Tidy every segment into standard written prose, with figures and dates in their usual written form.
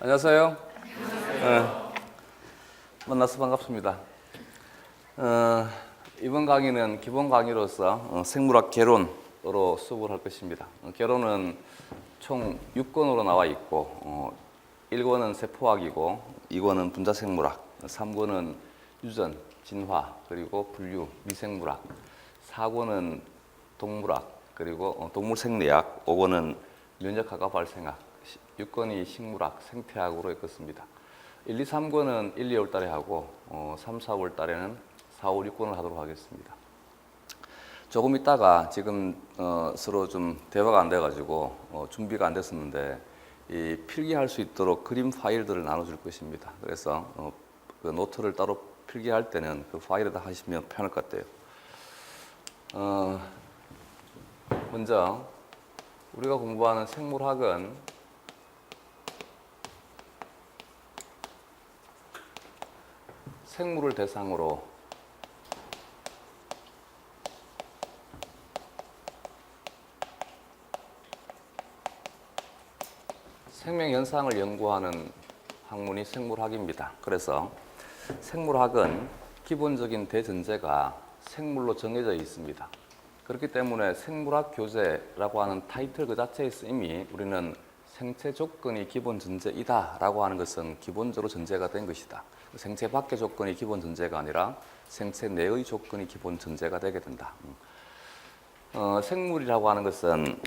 안녕하세요. 만나서 반갑습니다. 이번 강의는 기본 강의로서 생물학 개론으로 수업을 할 것입니다. 개론은 총 6권으로 나와 있고 1권은 세포학이고 2권은 분자생물학, 3권은 유전, 진화, 그리고 분류, 미생물학, 4권은 동물학, 그리고 동물생리학, 5권은 면역학과 발생학, 6권이 식물학, 생태학으로 읽었습니다. 1, 2, 3권은 1, 2월 달에 하고 3, 4월 달에는 4, 5, 6권을 하도록 하겠습니다. 조금 있다가 지금 서로 좀 대화가 안 돼가지고 준비가 안 됐었는데 이 필기할 수 있도록 그림 파일들을 나눠줄 것입니다. 그래서 그 노트를 따로 필기할 때는 그 파일에다 하시면 편할 것 같아요. 먼저 우리가 공부하는 생물학은 생물을 대상으로 생명 현상을 연구하는 학문이 생물학입니다. 그래서 생물학은 기본적인 대전제가 생물로 정해져 있습니다. 그렇기 때문에 생물학 교재라고 하는 타이틀 그 자체에서 이미 우리는 생체 조건이 기본 전제이다라고 하는 것은 기본적으로 전제가 된 것이다. 생체 밖의 조건이 기본 전제가 아니라 생체 내의 조건이 기본 전제가 되게 된다. 생물이라고 하는 것은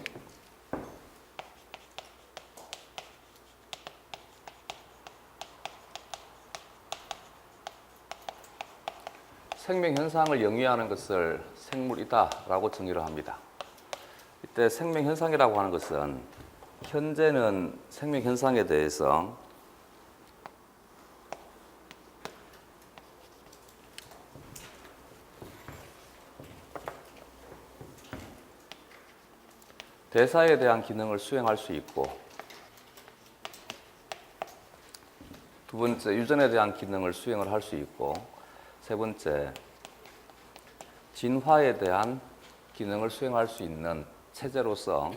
생명 현상을 영위하는 것을 생물이다라고 정의를 합니다. 이때 생명 현상이라고 하는 것은 현재는 생명 현상에 대해서 대사에 대한 기능을 수행할 수 있고, 두 번째 유전에 대한 기능을 수행을 할 수 있고, 세 번째 진화에 대한 기능을 수행할 수 있는 체제로서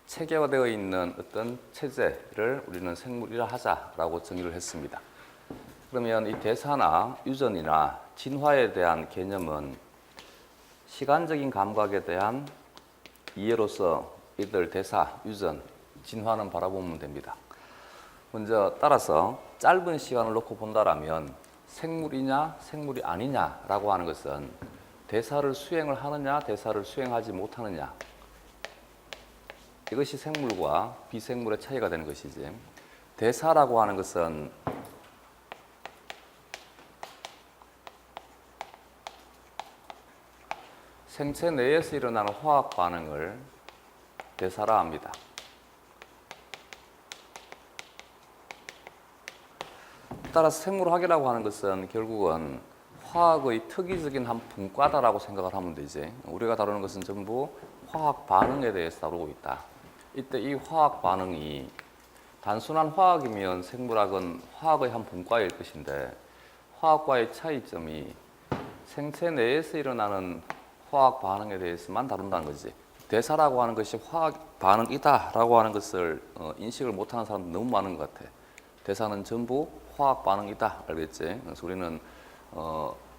체계화되어 있는 어떤 체제를 우리는 생물이라 하자라고 정의를 했습니다. 그러면 이 대사나 유전이나 진화에 대한 개념은 시간적인 감각에 대한 이해로서 이들 대사, 유전, 진화는 바라보면 됩니다. 먼저 따라서 짧은 시간을 놓고 본다라면 생물이냐 생물이 아니냐라고 하는 것은 대사를 수행을 하느냐 대사를 수행하지 못하느냐, 이것이 생물과 비생물의 차이가 되는 것이지, 대사라고 하는 것은 생체 내에서 일어나는 화학 반응을 대사라 합니다. 따라서 생물학이라고 하는 것은 결국은 화학의 특이적인 한 분과다라고 생각을 하면 되지, 우리가 다루는 것은 전부 화학 반응에 대해서 다루고 있다. 이때 이 화학 반응이 단순한 화학이면 생물학은 화학의 한 분과일 것인데, 화학과의 차이점이 생체 내에서 일어나는 화학 반응에 대해서만 다룬다는 거지, 대사라고 하는 것이 화학 반응이다라고 하는 것을 인식을 못하는 사람도 너무 많은 것 같아. 대사는 전부 화학 반응이다, 알겠지? 그래서 우리는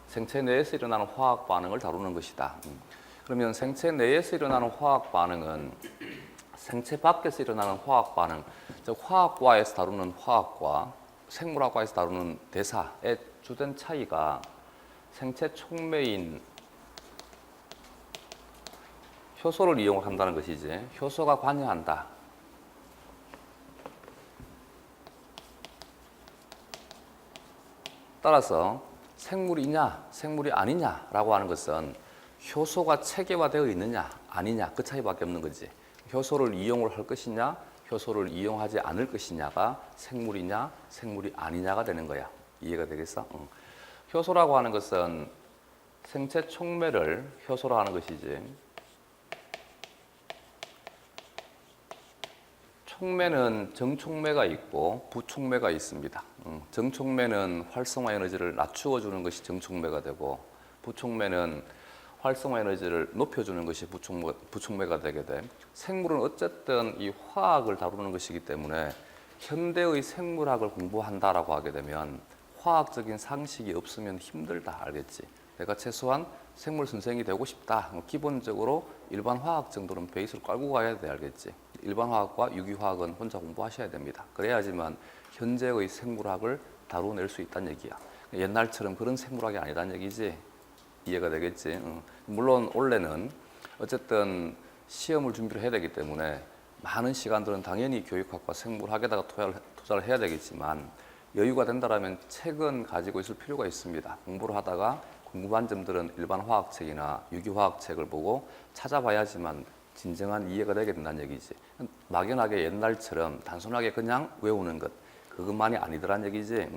생체 내에서 일어나는 화학 반응을 다루는 것이다. 그러면 생체 내에서 일어나는 화학 반응은 생체 밖에서 일어나는 화학 반응, 즉 화학과에서 다루는 화학과 생물학과에서 다루는 대사의 주된 차이가 생체 촉매인 효소를 이용을 한다는 것이지, 효소가 관여한다. 따라서 생물이냐 생물이 아니냐라고 하는 것은 효소가 체계화되어 있느냐 아니냐, 그 차이밖에 없는 거지. 효소를 이용을 할 것이냐 효소를 이용하지 않을 것이냐가 생물이냐 생물이 아니냐가 되는 거야. 이해가 되겠어? 효소라고 하는 것은 생체 촉매를 효소로 하는 것이지, 촉매는 정촉매가 있고 부촉매가 있습니다. 정촉매는 활성화 에너지를 낮추어 주는 것이 정촉매가 되고, 부촉매는 활성화 에너지를 높여주는 것이 부촉매가 되게 돼. 생물은 어쨌든 이 화학을 다루는 것이기 때문에 현대의 생물학을 공부한다라고 하게 되면 화학적인 상식이 없으면 힘들다, 알겠지? 내가 최소한 생물 선생이 되고 싶다. 기본적으로 일반 화학 정도는 베이스를 깔고 가야 돼, 알겠지? 일반 화학과 유기화학은 혼자 공부하셔야 됩니다. 그래야지만 현재의 생물학을 다루어낼 수 있다는 얘기야. 옛날처럼 그런 생물학이 아니다는 얘기지. 이해가 되겠지? 물론 원래는 어쨌든 시험을 준비를 해야 되기 때문에 많은 시간들은 당연히 교육학과 생물학에다가 투자를 해야 되겠지만 여유가 된다면 책은 가지고 있을 필요가 있습니다. 공부를 하다가 궁금한 점들은 일반 화학책이나 유기화학책을 보고 찾아봐야지만 진정한 이해가 되게 된다는 얘기지. 막연하게 옛날처럼 단순하게 그냥 외우는 것, 그것만이 아니더란 얘기지.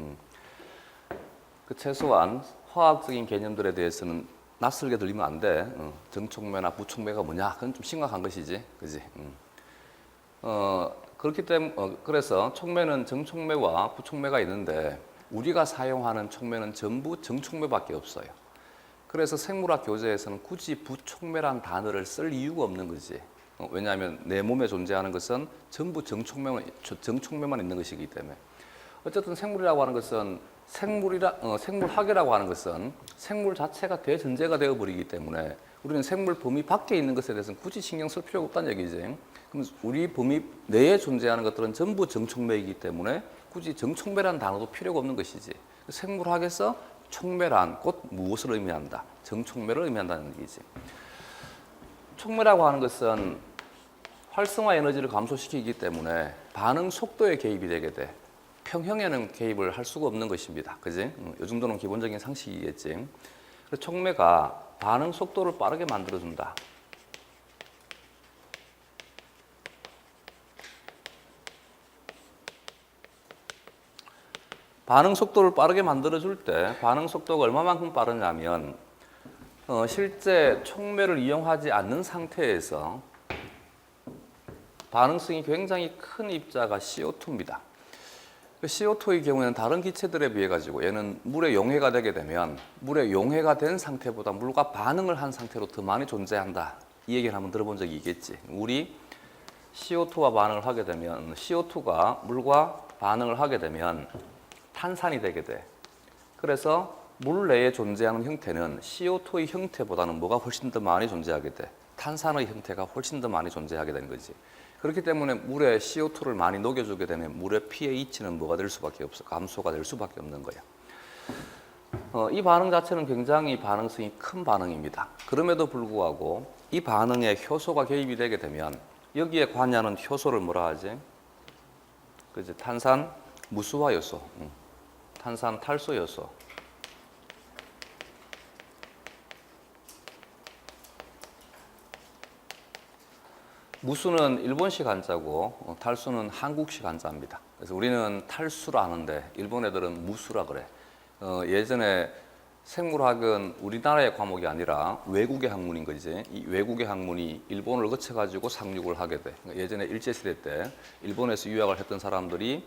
그 최소한 화학적인 개념들에 대해서는 낯설게 들리면 안 돼. 정촉매나 부촉매가 뭐냐? 그건 좀 심각한 것이지, 그지? 그렇기 때문에 그래서 촉매는 정촉매와 부촉매가 있는데 우리가 사용하는 촉매는 전부 정촉매밖에 없어요. 그래서 생물학 교재에서는 굳이 부촉매란 단어를 쓸 이유가 없는 거지. 왜냐하면 내 몸에 존재하는 것은 전부 정촉매만 있는 것이기 때문에. 어쨌든 생물이라고 하는 것은 생물학이라고 하는 것은 생물 자체가 대전제가 되어버리기 때문에 우리는 생물 범위 밖에 있는 것에 대해서는 굳이 신경 쓸 필요가 없다는 얘기지. 그럼 우리 범위 내에 존재하는 것들은 전부 정촉매이기 때문에 굳이 정촉매라는 단어도 필요가 없는 것이지. 생물학에서 촉매란 곧 무엇을 의미한다? 정촉매를 의미한다는 얘기지. 촉매라고 하는 것은 활성화 에너지를 감소시키기 때문에 반응 속도에 개입이 되게 돼. 평형에는 개입을 할 수가 없는 것입니다. 그지? 이 정도는 기본적인 상식이겠지. 그래서 촉매가 반응 속도를 빠르게 만들어준다. 반응 속도를 빠르게 만들어줄 때 반응 속도가 얼마만큼 빠르냐면 실제 촉매를 이용하지 않는 상태에서 반응성이 굉장히 큰 입자가 CO2입니다. CO2의 경우에는 다른 기체들에 비해 가지고 얘는 물에 용해가 되게 되면 물에 용해가 된 상태보다 물과 반응을 한 상태로 더 많이 존재한다. 이 얘기를 한번 들어본 적이 있겠지. 물이 CO2와 반응을 하게 되면 CO2가 물과 반응을 하게 되면 탄산이 되게 돼. 그래서 물 내에 존재하는 형태는 CO2의 형태보다는 뭐가 훨씬 더 많이 존재하게 돼. 탄산의 형태가 훨씬 더 많이 존재하게 되는 거지. 그렇기 때문에 물에 CO2를 많이 녹여주게 되면 물의 pH는 뭐가 될 수밖에 없어. 감소가 될 수밖에 없는 거야. 이 반응 자체는 굉장히 반응성이 큰 반응입니다. 그럼에도 불구하고 이 반응에 효소가 개입이 되게 되면 여기에 관여하는 효소를 뭐라 하지? 그지? 탄산 무수화 요소, 탄산 탈소 요소. 무수는 일본식 한자고 탈수는 한국식 한자입니다. 그래서 우리는 탈수라 하는데 일본 애들은 무수라 그래. 예전에 생물학은 우리나라의 과목이 아니라 외국의 학문인 거지. 이 외국의 학문이 일본을 거쳐가지고 상륙을 하게 돼. 예전에 일제시대 때 일본에서 유학을 했던 사람들이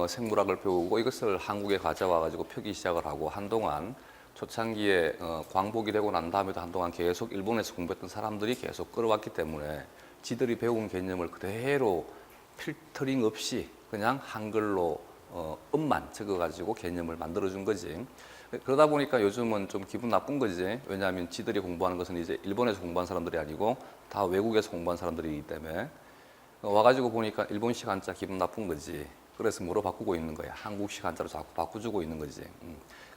생물학을 배우고 이것을 한국에 가져와가지고 펴기 시작을 하고 한동안 초창기에 광복이 되고 난 다음에도 한동안 계속 일본에서 공부했던 사람들이 계속 끌어왔기 때문에 지들이 배운 개념을 그대로 필터링 없이 그냥 한글로 음만 적어가지고 개념을 만들어준 거지. 그러다 보니까 요즘은 좀 기분 나쁜 거지. 왜냐하면 지들이 공부하는 것은 이제 일본에서 공부한 사람들이 아니고 다 외국에서 공부한 사람들이기 때문에 와가지고 보니까 일본식 한자 기분 나쁜 거지. 그래서 뭐로 바꾸고 있는 거야? 한국식 한자로 자꾸 바꾸주고 있는 거지.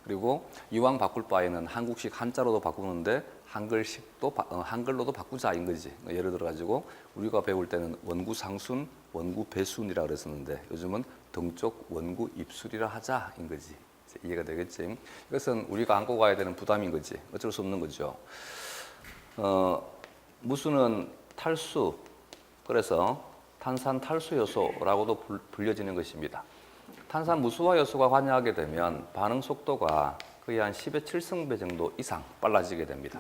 그리고 이왕 바꿀 바에는 한국식 한자로도 바꾸는데 한글로도 바꾸자인 거지. 예를 들어 가지고 우리가 배울 때는 원구 상순, 원구 배순이라 그랬었는데 요즘은 등쪽 원구 입술이라 하자인 거지. 이해가 되겠지? 이것은 우리가 안고 가야 되는 부담인 거지. 어쩔 수 없는 거죠. 무수는 탈수, 그래서 탄산 탈수 요소라고도 불려지는 것입니다. 탄산 무수화 요소가 관여하게 되면 반응 속도가 거의 한 10의 7승배 정도 이상 빨라지게 됩니다.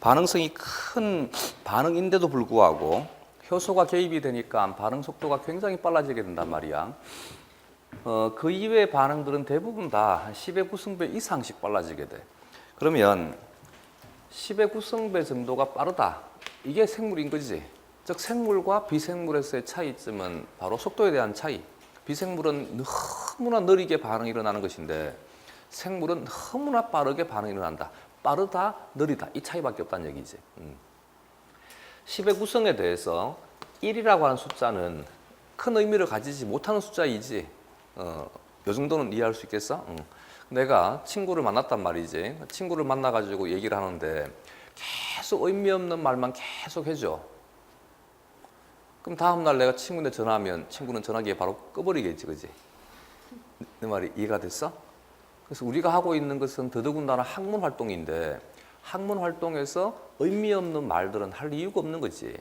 반응성이 큰 반응인데도 불구하고 효소가 개입이 되니까 반응 속도가 굉장히 빨라지게 된단 말이야. 그 이외의 반응들은 대부분 다 한 10의 9승배 이상씩 빨라지게 돼. 그러면 10의 9승배 정도가 빠르다. 이게 생물인 거지. 즉 생물과 비생물에서의 차이점은 바로 속도에 대한 차이. 비생물은 너무나 느리게 반응이 일어나는 것인데 생물은 너무나 빠르게 반응이 일어난다. 빠르다, 느리다 이 차이밖에 없다는 얘기지. 10의 구성에 대해서 1이라고 하는 숫자는 큰 의미를 가지지 못하는 숫자이지. 요 정도는 이해할 수 있겠어? 내가 친구를 만났단 말이지. 친구를 만나가지고 얘기를 하는데 계속 의미 없는 말만 계속 해줘. 그럼 다음날 내가 친구한테 전화하면 친구는 전화기에 바로 꺼버리겠지, 그지? 내 말이 이해가 됐어? 그래서 우리가 하고 있는 것은 더더군다나 학문 활동인데 학문 활동에서 의미 없는 말들은 할 이유가 없는 거지.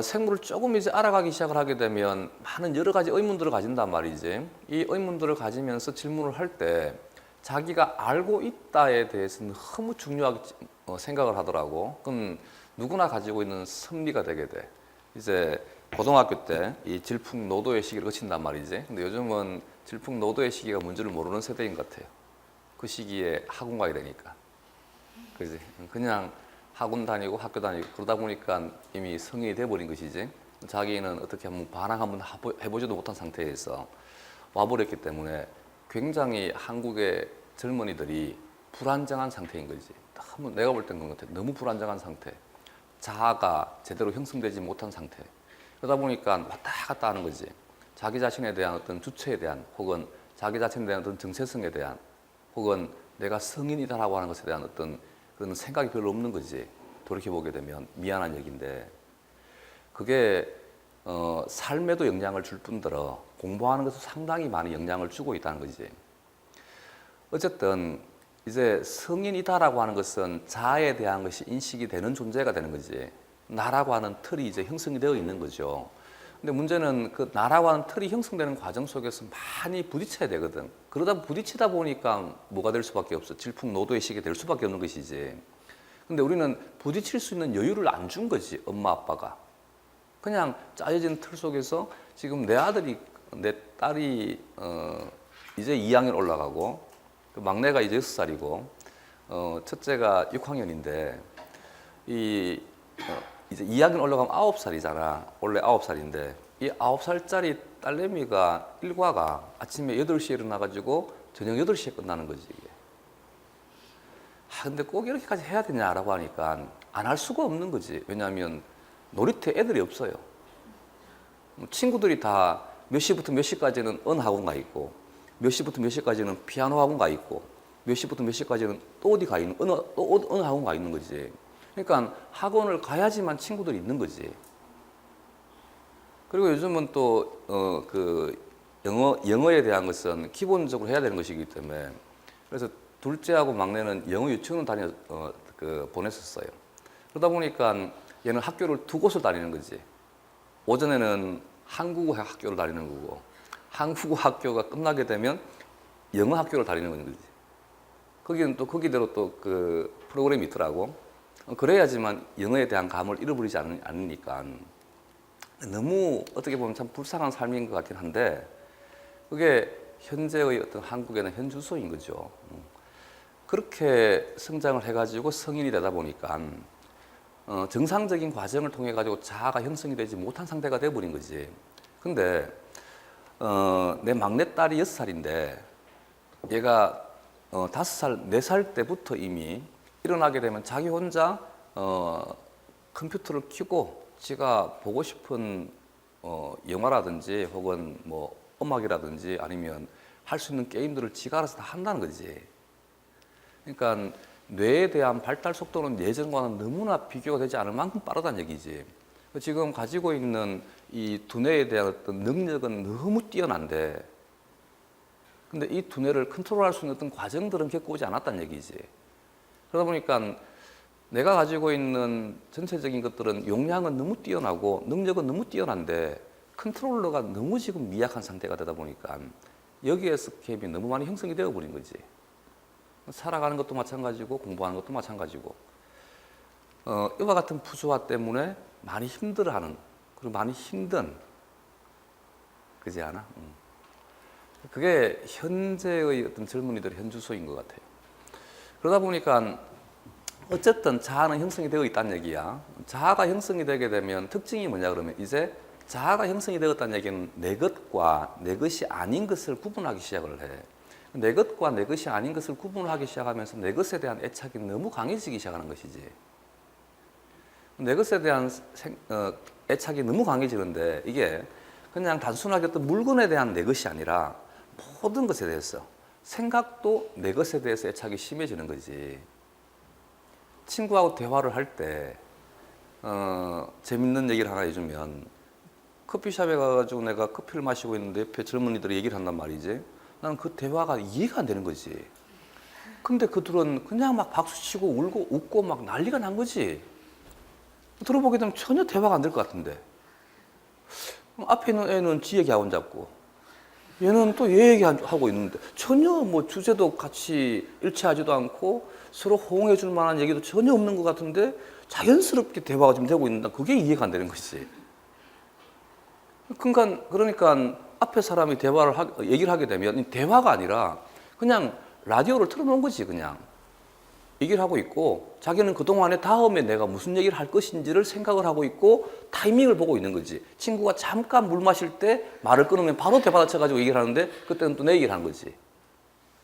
생물을 조금 이제 알아가기 시작을 하게 되면 많은 여러 가지 의문들을 가진단 말이지. 이 의문들을 가지면서 질문을 할 때 자기가 알고 있다에 대해서 너무 중요하게 생각을 하더라고. 그럼 누구나 가지고 있는 선비가 되게 돼. 이제 고등학교 때 이 질풍노도의 시기를 거친단 말이지. 근데 요즘은 질풍노도의 시기가 뭔지를 모르는 세대인 것 같아요. 그 시기에 학원 가야 되니까. 그지? 그냥 학원 다니고 학교 다니고 그러다 보니까 이미 성인이 돼버린 것이지. 자기는 어떻게 한번 반항 한번 해보지도 못한 상태에서 와버렸기 때문에 굉장히 한국의 젊은이들이 불안정한 상태인 거지. 너무 내가 볼 땐 그런 것 같아. 너무 불안정한 상태. 자아가 제대로 형성되지 못한 상태. 그러다 보니까 왔다 갔다 하는 거지. 자기 자신에 대한 어떤 주체에 대한 혹은 자기 자신에 대한 어떤 정체성에 대한 혹은 내가 성인이다라고 하는 것에 대한 어떤 그런 생각이 별로 없는 거지. 돌이켜보게 되면 미안한 얘기인데 그게 삶에도 영향을 줄 뿐더러 공부하는 것도 상당히 많은 영향을 주고 있다는 거지. 어쨌든 이제 성인이다라고 하는 것은 자아에 대한 것이 인식이 되는 존재가 되는 거지. 나라고 하는 틀이 이제 형성이 되어 있는 거죠. 근데 문제는 그 나라고 하는 틀이 형성되는 과정 속에서 많이 부딪혀야 되거든. 그러다 부딪히다 보니까 뭐가 될 수밖에 없어. 질풍노도의 시기가 될 수밖에 없는 것이지. 근데 우리는 부딪힐 수 있는 여유를 안 준 거지, 엄마 아빠가. 그냥 짜여진 틀 속에서 지금 내 딸이 이제 2학년 올라가고 막내가 이제 6살이고 첫째가 6학년인데 이제 2학년 올라가면 9살이잖아. 원래 9살인데 이 9살짜리 딸내미가 일과가 아침에 8시에 일어나가지고 저녁 8시에 끝나는 거지 이게. 근데 꼭 이렇게까지 해야 되냐라고 하니까 안 할 수가 없는 거지. 왜냐하면 놀이터에 애들이 없어요. 친구들이 다 몇 시부터 몇 시까지는 학원 가 있고 몇 시부터 몇 시까지는 피아노 학원 가 있고 몇 시부터 몇 시까지는 또 어디 가 있는 어느 학원 가 있는 거지. 그러니까 학원을 가야지만 친구들이 있는 거지. 그리고 요즘은 또 그 영어에 대한 것은 기본적으로 해야 되는 것이기 때문에 그래서 둘째하고 막내는 영어 유치원을 보냈었어요. 그러다 보니까 얘는 학교를 두 곳을 다니는 거지. 오전에는 한국어 학교를 다니는 거고 한국어 학교가 끝나게 되면 영어 학교를 다니는 거지. 거기는 또 거기대로 또 그 프로그램이 있더라고. 그래야지만 영어에 대한 감을 잃어버리지 않으니까 너무 어떻게 보면 참 불쌍한 삶인 것 같긴 한데 그게 현재의 어떤 한국에는 현주소인 거죠. 그렇게 성장을 해가지고 성인이 되다 보니까 정상적인 과정을 통해 가지고 자아가 형성이 되지 못한 상태가 돼버린 거지. 근데 내 막내딸이 6살인데 얘가 5살, 4살 때부터 이미 일어나게 되면 자기 혼자 컴퓨터를 켜고 지가 보고 싶은 영화라든지 혹은 뭐 음악이라든지 아니면 할 수 있는 게임들을 지가 알아서 다 한다는 거지. 그러니까 뇌에 대한 발달 속도는 예전과는 너무나 비교가 되지 않을 만큼 빠르다는 얘기지. 지금 가지고 있는 이 두뇌에 대한 어떤 능력은 너무 뛰어난데 근데 이 두뇌를 컨트롤할 수 있는 어떤 과정들은 겪어오지 않았다는 얘기지. 그러다 보니까 내가 가지고 있는 전체적인 것들은 용량은 너무 뛰어나고 능력은 너무 뛰어난데 컨트롤러가 너무 지금 미약한 상태가 되다 보니까 여기에서 갭이 너무 많이 형성이 되어버린 거지. 살아가는 것도 마찬가지고 공부하는 것도 마찬가지고 이와 같은 부조화 때문에 많이 힘들어하는 그리고 많이 힘든 그지 않아? 그게 현재의 어떤 젊은이들의 현주소인 것 같아요. 그러다 보니까 어쨌든 자아는 형성이 되어 있다는 얘기야. 자아가 형성이 되게 되면 특징이 뭐냐 그러면 이제 자아가 형성이 되었다는 얘기는 내 것과 내 것이 아닌 것을 구분하기 시작을 해. 내 것과 내 것이 아닌 것을 구분하기 시작하면서 내 것에 대한 애착이 너무 강해지기 시작하는 것이지. 내 것에 대한 애착이 너무 강해지는데 이게 그냥 단순하게 어떤 물건에 대한 내 것이 아니라 모든 것에 대해서 생각도 내 것에 대해서 애착이 심해지는 거지. 친구하고 대화를 할 때 재밌는 얘기를 하나 해주면 커피숍에 가가지고 내가 커피를 마시고 있는데 옆에 젊은이들이 얘기를 한단 말이지. 나는 그 대화가 이해가 안 되는 거지. 근데 그들은 그냥 막 박수치고 울고 웃고 막 난리가 난 거지. 들어보게 되면 전혀 대화가 안 될 것 같은데. 앞에 있는 애는 지 얘기하고 앉았고 얘는 또 얘 얘기하고 있는데 전혀 뭐 주제도 같이 일치하지도 않고 서로 호응해 줄 만한 얘기도 전혀 없는 것 같은데 자연스럽게 대화가 지금 되고 있는데 그게 이해가 안 되는 것이지. 그러니까 앞에 사람이 얘기를 하게 되면 대화가 아니라 그냥 라디오를 틀어놓은 거지. 그냥 얘기를 하고 있고 자기는 그동안에 다음에 내가 무슨 얘기를 할 것인지를 생각을 하고 있고 타이밍을 보고 있는 거지. 친구가 잠깐 물 마실 때 말을 끊으면 바로 대받아쳐가지고 얘기를 하는데 그때는 또 내 얘기를 하는 거지.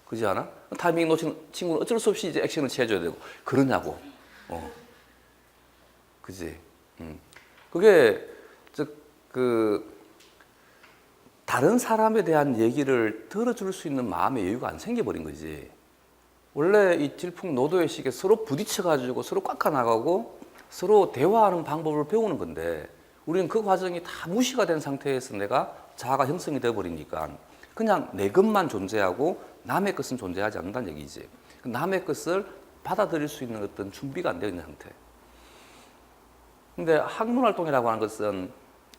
그렇지 않아? 타이밍 놓친 친구는 어쩔 수 없이 이제 액션을 취해줘야 되고. 그러냐고. 그지? 그게 다른 사람에 대한 얘기를 들어줄 수 있는 마음의 여유가 안 생겨버린 거지. 원래 이 질풍노도의식에 서로 부딪혀가지고 서로 깎아나가고 서로 대화하는 방법을 배우는 건데 우리는 그 과정이 다 무시가 된 상태에서 내가 자아가 형성이 되어버리니까 그냥 내 것만 존재하고 남의 것은 존재하지 않는다는 얘기지. 남의 것을 받아들일 수 있는 어떤 준비가 안 되어 있는 상태. 근데 학문활동이라고 하는 것은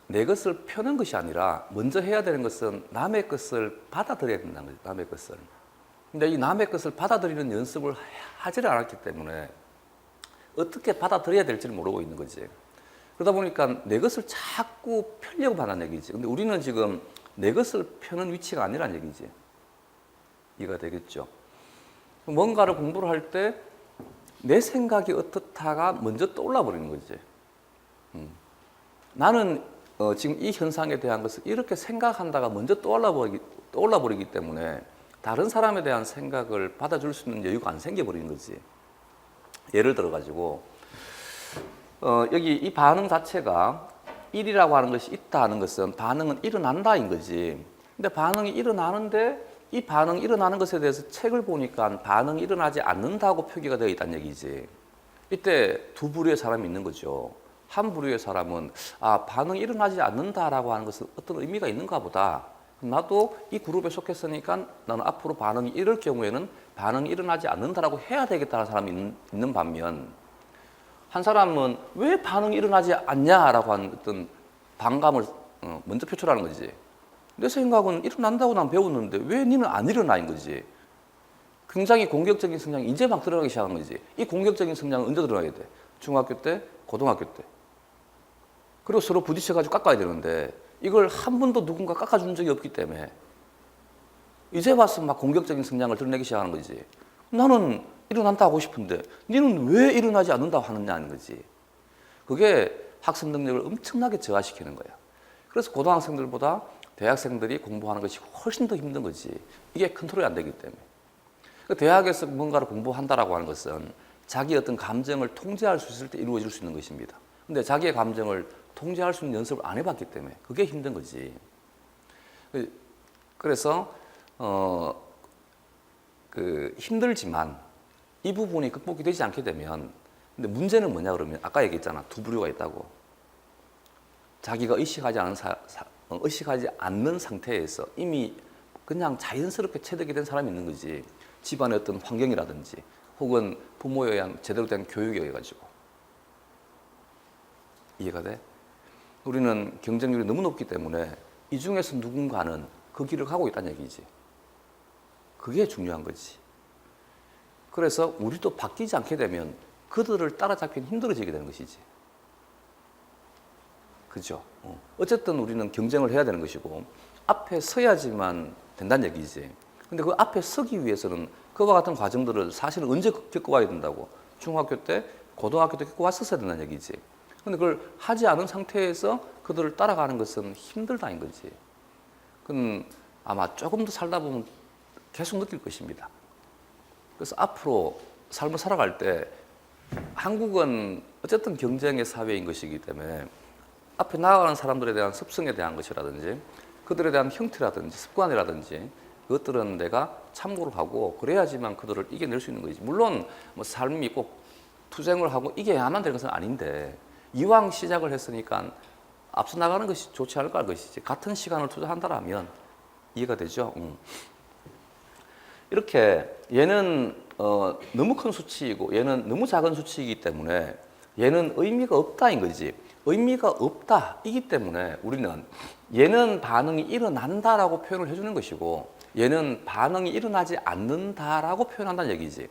내 것을 펴는 것이 아니라 먼저 해야 되는 것은 남의 것을 받아들여야 된다는 거죠. 남의 것을. 근데 이 남의 것을 받아들이는 연습을 하지를 않았기 때문에 어떻게 받아들여야 될지를 모르고 있는 거지. 그러다 보니까 내 것을 자꾸 펴려고 하는 얘기지. 근데 우리는 지금 내 것을 펴는 위치가 아니란 얘기지. 이해가 되겠죠? 뭔가를 공부를 할 때 내 생각이 어떻다가 먼저 떠올라 버리는 거지. 나는 지금 이 현상에 대한 것을 이렇게 생각한다가 먼저 떠올라 버리기 때문에 다른 사람에 대한 생각을 받아줄 수 있는 여유가 안 생겨버리는 거지. 예를 들어가지고 여기 이 반응 자체가 일이라고 하는 것이 있다 하는 것은 반응은 일어난다인 거지. 근데 반응이 일어나는데 이 반응이 일어나는 것에 대해서 책을 보니까 반응이 일어나지 않는다고 표기가 되어 있다는 얘기지. 이때 두 부류의 사람이 있는 거죠. 한 부류의 사람은 반응이 일어나지 않는다라고 하는 것은 어떤 의미가 있는가 보다. 나도 이 그룹에 속했으니까 나는 앞으로 반응이 이럴 경우에는 반응이 일어나지 않는다라고 해야 되겠다는 사람이 있는 반면 한 사람은 왜 반응이 일어나지 않냐라고 하는 어떤 반감을 먼저 표출하는 거지. 내 생각은 일어난다고 난 배웠는데 왜 니는 안 일어나인 거지. 굉장히 공격적인 성향이 이제 막 들어가기 시작한 거지. 이 공격적인 성향은 언제 들어가야 돼? 중학교 때, 고등학교 때. 그리고 서로 부딪혀가지고 깎아야 되는데 이걸 한 번도 누군가 깎아준 적이 없기 때문에 이제 와서 막 공격적인 성향을 드러내기 시작하는 거지. 나는 일어난다 하고 싶은데 너는 왜 일어나지 않는다고 하느냐는 거지. 그게 학습 능력을 엄청나게 저하시키는 거야. 그래서 고등학생들보다 대학생들이 공부하는 것이 훨씬 더 힘든 거지. 이게 컨트롤이 안 되기 때문에. 대학에서 뭔가를 공부한다라고 하는 것은 자기의 어떤 감정을 통제할 수 있을 때 이루어질 수 있는 것입니다. 근데 자기의 감정을 통제할 수 있는 연습을 안 해봤기 때문에 그게 힘든 거지. 그래서 힘들지만 이 부분이 극복이 되지 않게 되면 근데 문제는 뭐냐 그러면 아까 얘기했잖아. 두 부류가 있다고. 자기가 의식하지 않는 상태에서 이미 그냥 자연스럽게 체득이 된 사람이 있는 거지. 집안의 어떤 환경이라든지 혹은 부모에 의한 제대로 된 교육에 의해 가지고. 이해가 돼? 우리는 경쟁률이 너무 높기 때문에 이 중에서 누군가는 그 길을 가고 있다는 얘기지. 그게 중요한 거지. 그래서 우리도 바뀌지 않게 되면 그들을 따라잡기는 힘들어지게 되는 것이지. 그죠? 어쨌든 우리는 경쟁을 해야 되는 것이고 앞에 서야지만 된다는 얘기지. 근데 그 앞에 서기 위해서는 그와 같은 과정들을 사실은 언제 겪어와야 된다고? 중학교 때, 고등학교 때 겪어왔었어야 된다는 얘기지. 근데 그걸 하지 않은 상태에서 그들을 따라가는 것은 힘들다는 거지. 그건 아마 조금 더 살다 보면 계속 느낄 것입니다. 그래서 앞으로 삶을 살아갈 때 한국은 어쨌든 경쟁의 사회인 것이기 때문에 앞에 나아가는 사람들에 대한 습성에 대한 것이라든지 그들에 대한 형태라든지 습관이라든지 그것들은 내가 참고를 하고 그래야지만 그들을 이겨낼 수 있는 거지. 물론 뭐 삶이 꼭 투쟁을 하고 이겨야만 되는 것은 아닌데 이왕 시작을 했으니까 앞서 나가는 것이 좋지 않을까 할 것이지. 같은 시간을 투자한다라면 이해가 되죠. 이렇게 얘는 너무 큰 수치이고 얘는 너무 작은 수치이기 때문에 얘는 의미가 없다인 거지. 의미가 없다 이기 때문에 우리는 얘는 반응이 일어난다라고 표현을 해주는 것이고 얘는 반응이 일어나지 않는다라고 표현한다는 얘기지.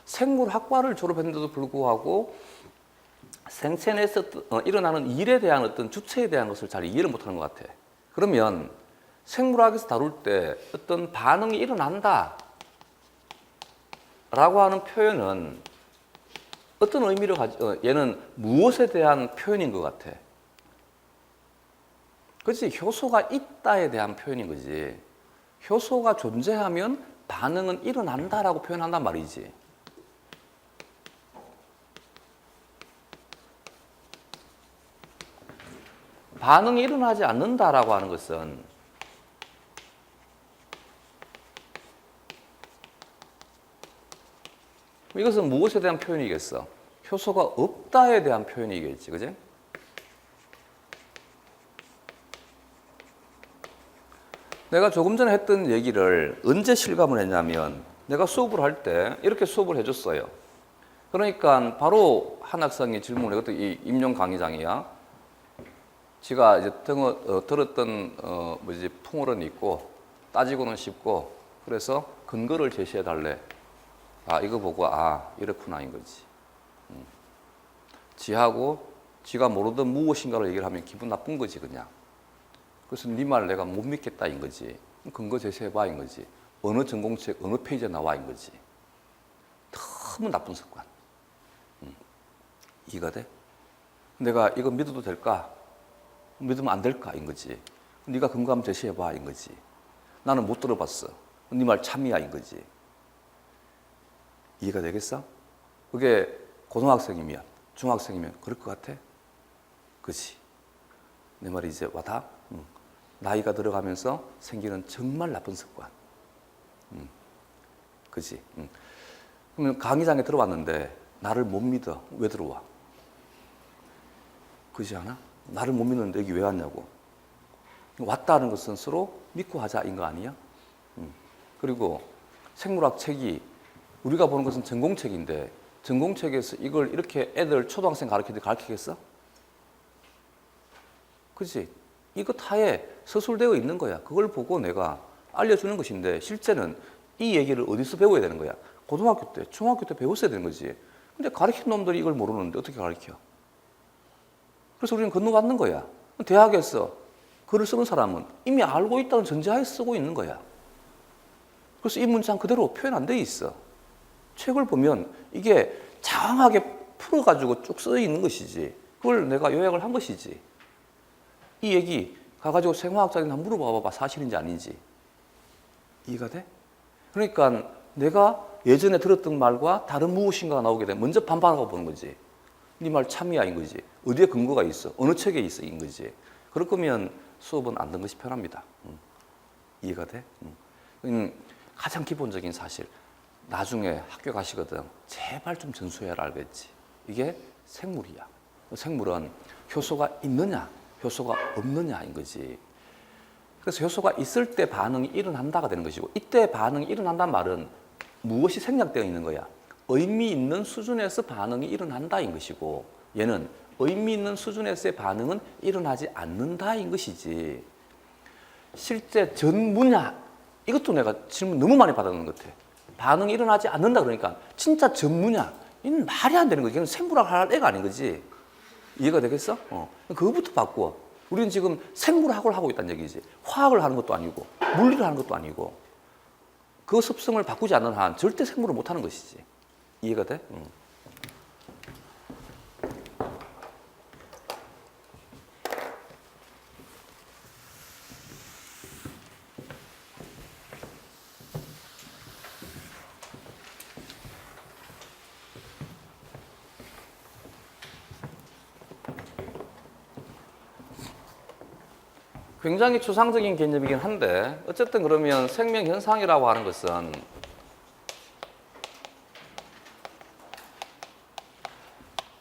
생물학과를 졸업했는데도 불구하고 생체 내에서 일어나는 일에 대한 어떤 주체에 대한 것을 잘 이해를 못하는 것 같아. 그러면 생물학에서 다룰 때 어떤 반응이 일어난다 라고 하는 표현은 어떤 의미를 얘는 무엇에 대한 표현인 것 같아? 그렇지, 효소가 있다에 대한 표현인 거지. 효소가 존재하면 반응은 일어난다라고 표현한단 말이지. 반응이 일어나지 않는다라고 하는 것은 이것은 무엇에 대한 표현이겠어? 효소가 없다에 대한 표현이겠지, 그지? 내가 조금 전에 했던 얘기를 언제 실감을 했냐면 내가 수업을 할 때 이렇게 수업을 해줬어요. 그러니까 바로 한 학생이 질문을 해. 이 임용 강의장이야. 지가 이제 들었던 풍월은 있고 따지고는 쉽고 그래서 근거를 제시해 달래. 아, 이거 보고 이렇구나 인 거지. 지하고 지가 모르던 무엇인가를 얘기를 하면 기분 나쁜 거지 그냥. 그래서 네 말 내가 못 믿겠다 인 거지. 근거 제시해봐 인 거지. 어느 전공책 어느 페이지에 나와 인 거지. 너무 나쁜 습관. 이해가 돼? 내가 이거 믿어도 될까? 믿으면 안 될까 인 거지. 네가 근거 한번 제시해봐 인 거지. 나는 못 들어봤어. 네 말 참이야 인 거지. 이해가 되겠어? 그게 고등학생이면 중학생이면 그럴 것 같아? 그치? 내 말이 이제 와닿아? 나이가 들어가면서 생기는 정말 나쁜 습관. 그치? 그러면 강의장에 들어왔는데 나를 못 믿어. 왜 들어와? 그렇지 않아? 나를 못 믿는데 여기 왜 왔냐고. 왔다는 것은 서로 믿고 하자인 거 아니야? 그리고 생물학 책이 우리가 보는 것은 전공책인데 전공책에서 이걸 이렇게 애들 초등학생 가르치겠어? 그렇지? 이거 타에 서술되어 있는 거야. 그걸 보고 내가 알려주는 것인데 실제는 이 얘기를 어디서 배워야 되는 거야? 고등학교 때, 중학교 때 배웠어야 되는 거지. 근데 가르친 놈들이 이걸 모르는데 어떻게 가르쳐? 그래서 우리는 건너받는 거야. 대학에서 글을 쓰는 사람은 이미 알고 있다는 전제하에 쓰고 있는 거야. 그래서 이 문장 그대로 표현 안 돼 있어. 책을 보면 이게 장황하게 풀어가지고 쭉 써 있는 것이지. 그걸 내가 요약을 한 것이지. 이 얘기 가가지고 생화학자한테 한번 물어봐봐. 사실인지 아닌지. 이해가 돼? 그러니까 내가 예전에 들었던 말과 다른 무엇인가가 나오게 되면 먼저 반박하고 보는 거지. 네 말 참이야 인 거지. 어디에 근거가 있어? 어느 책에 있어 인 거지. 그럴 거면 수업은 안 듣는 것이 편합니다. 이해가 돼? 가장 기본적인 사실. 나중에 학교 가시거든. 제발 좀 전수해라 알겠지. 이게 생물이야. 생물은 효소가 있느냐, 효소가 없느냐인 거지. 그래서 효소가 있을 때 반응이 일어난다가 되는 것이고 이때 반응이 일어난다는 말은 무엇이 생략되어 있는 거야. 의미 있는 수준에서 반응이 일어난다인 것이고 얘는 의미 있는 수준에서의 반응은 일어나지 않는다인 것이지. 실제 전무냐 이것도 내가 질문 너무 많이 받았는 것 같아. 반응이 일어나지 않는다 그러니까 진짜 전무냐? 이건 말이 안 되는 거지. 이건 생물학 할 애가 아닌 거지. 이해가 되겠어? 그거부터 바꾸어. 우리는 지금 생물학을 하고 있다는 얘기지. 화학을 하는 것도 아니고 물리를 하는 것도 아니고 그 습성을 바꾸지 않는 한 절대 생물을 못 하는 것이지. 이해가 돼? 굉장히 추상적인 개념이긴 한데 어쨌든 그러면 생명 현상이라고 하는 것은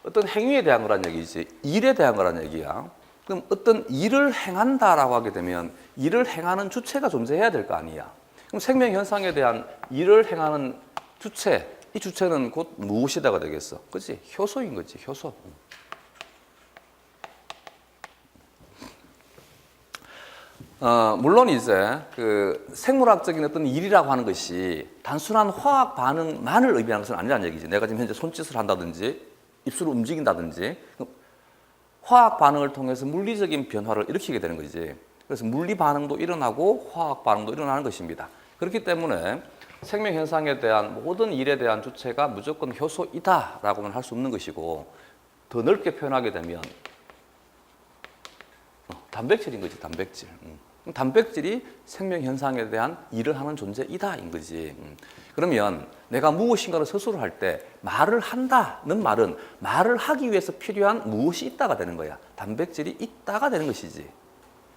어떤 행위에 대한 거란 얘기지, 일에 대한 거란 얘기야. 그럼 어떤 일을 행한다라고 하게 되면 일을 행하는 주체가 존재해야 될 거 아니야. 그럼 생명 현상에 대한 일을 행하는 주체, 이 주체는 곧 무엇이다가 되겠어? 그렇지? 효소인 거지, 효소. 물론 이제 그 생물학적인 어떤 일이라고 하는 것이 단순한 화학 반응만을 의미하는 것은 아니라는 얘기지. 내가 지금 현재 손짓을 한다든지 입술을 움직인다든지 화학 반응을 통해서 물리적인 변화를 일으키게 되는 거지. 그래서 물리 반응도 일어나고 화학 반응도 일어나는 것입니다. 그렇기 때문에 생명 현상에 대한 모든 일에 대한 주체가 무조건 효소이다라고는 할 수 없는 것이고, 더 넓게 표현하게 되면 단백질인 거지, 단백질. 단백질이 생명 현상에 대한 일을 하는 존재이다인 거지. 그러면 내가 무엇인가를 스스로 할 때 말을 한다는 말은 말을 하기 위해서 필요한 무엇이 있다가 되는 거야. 단백질이 있다가 되는 것이지.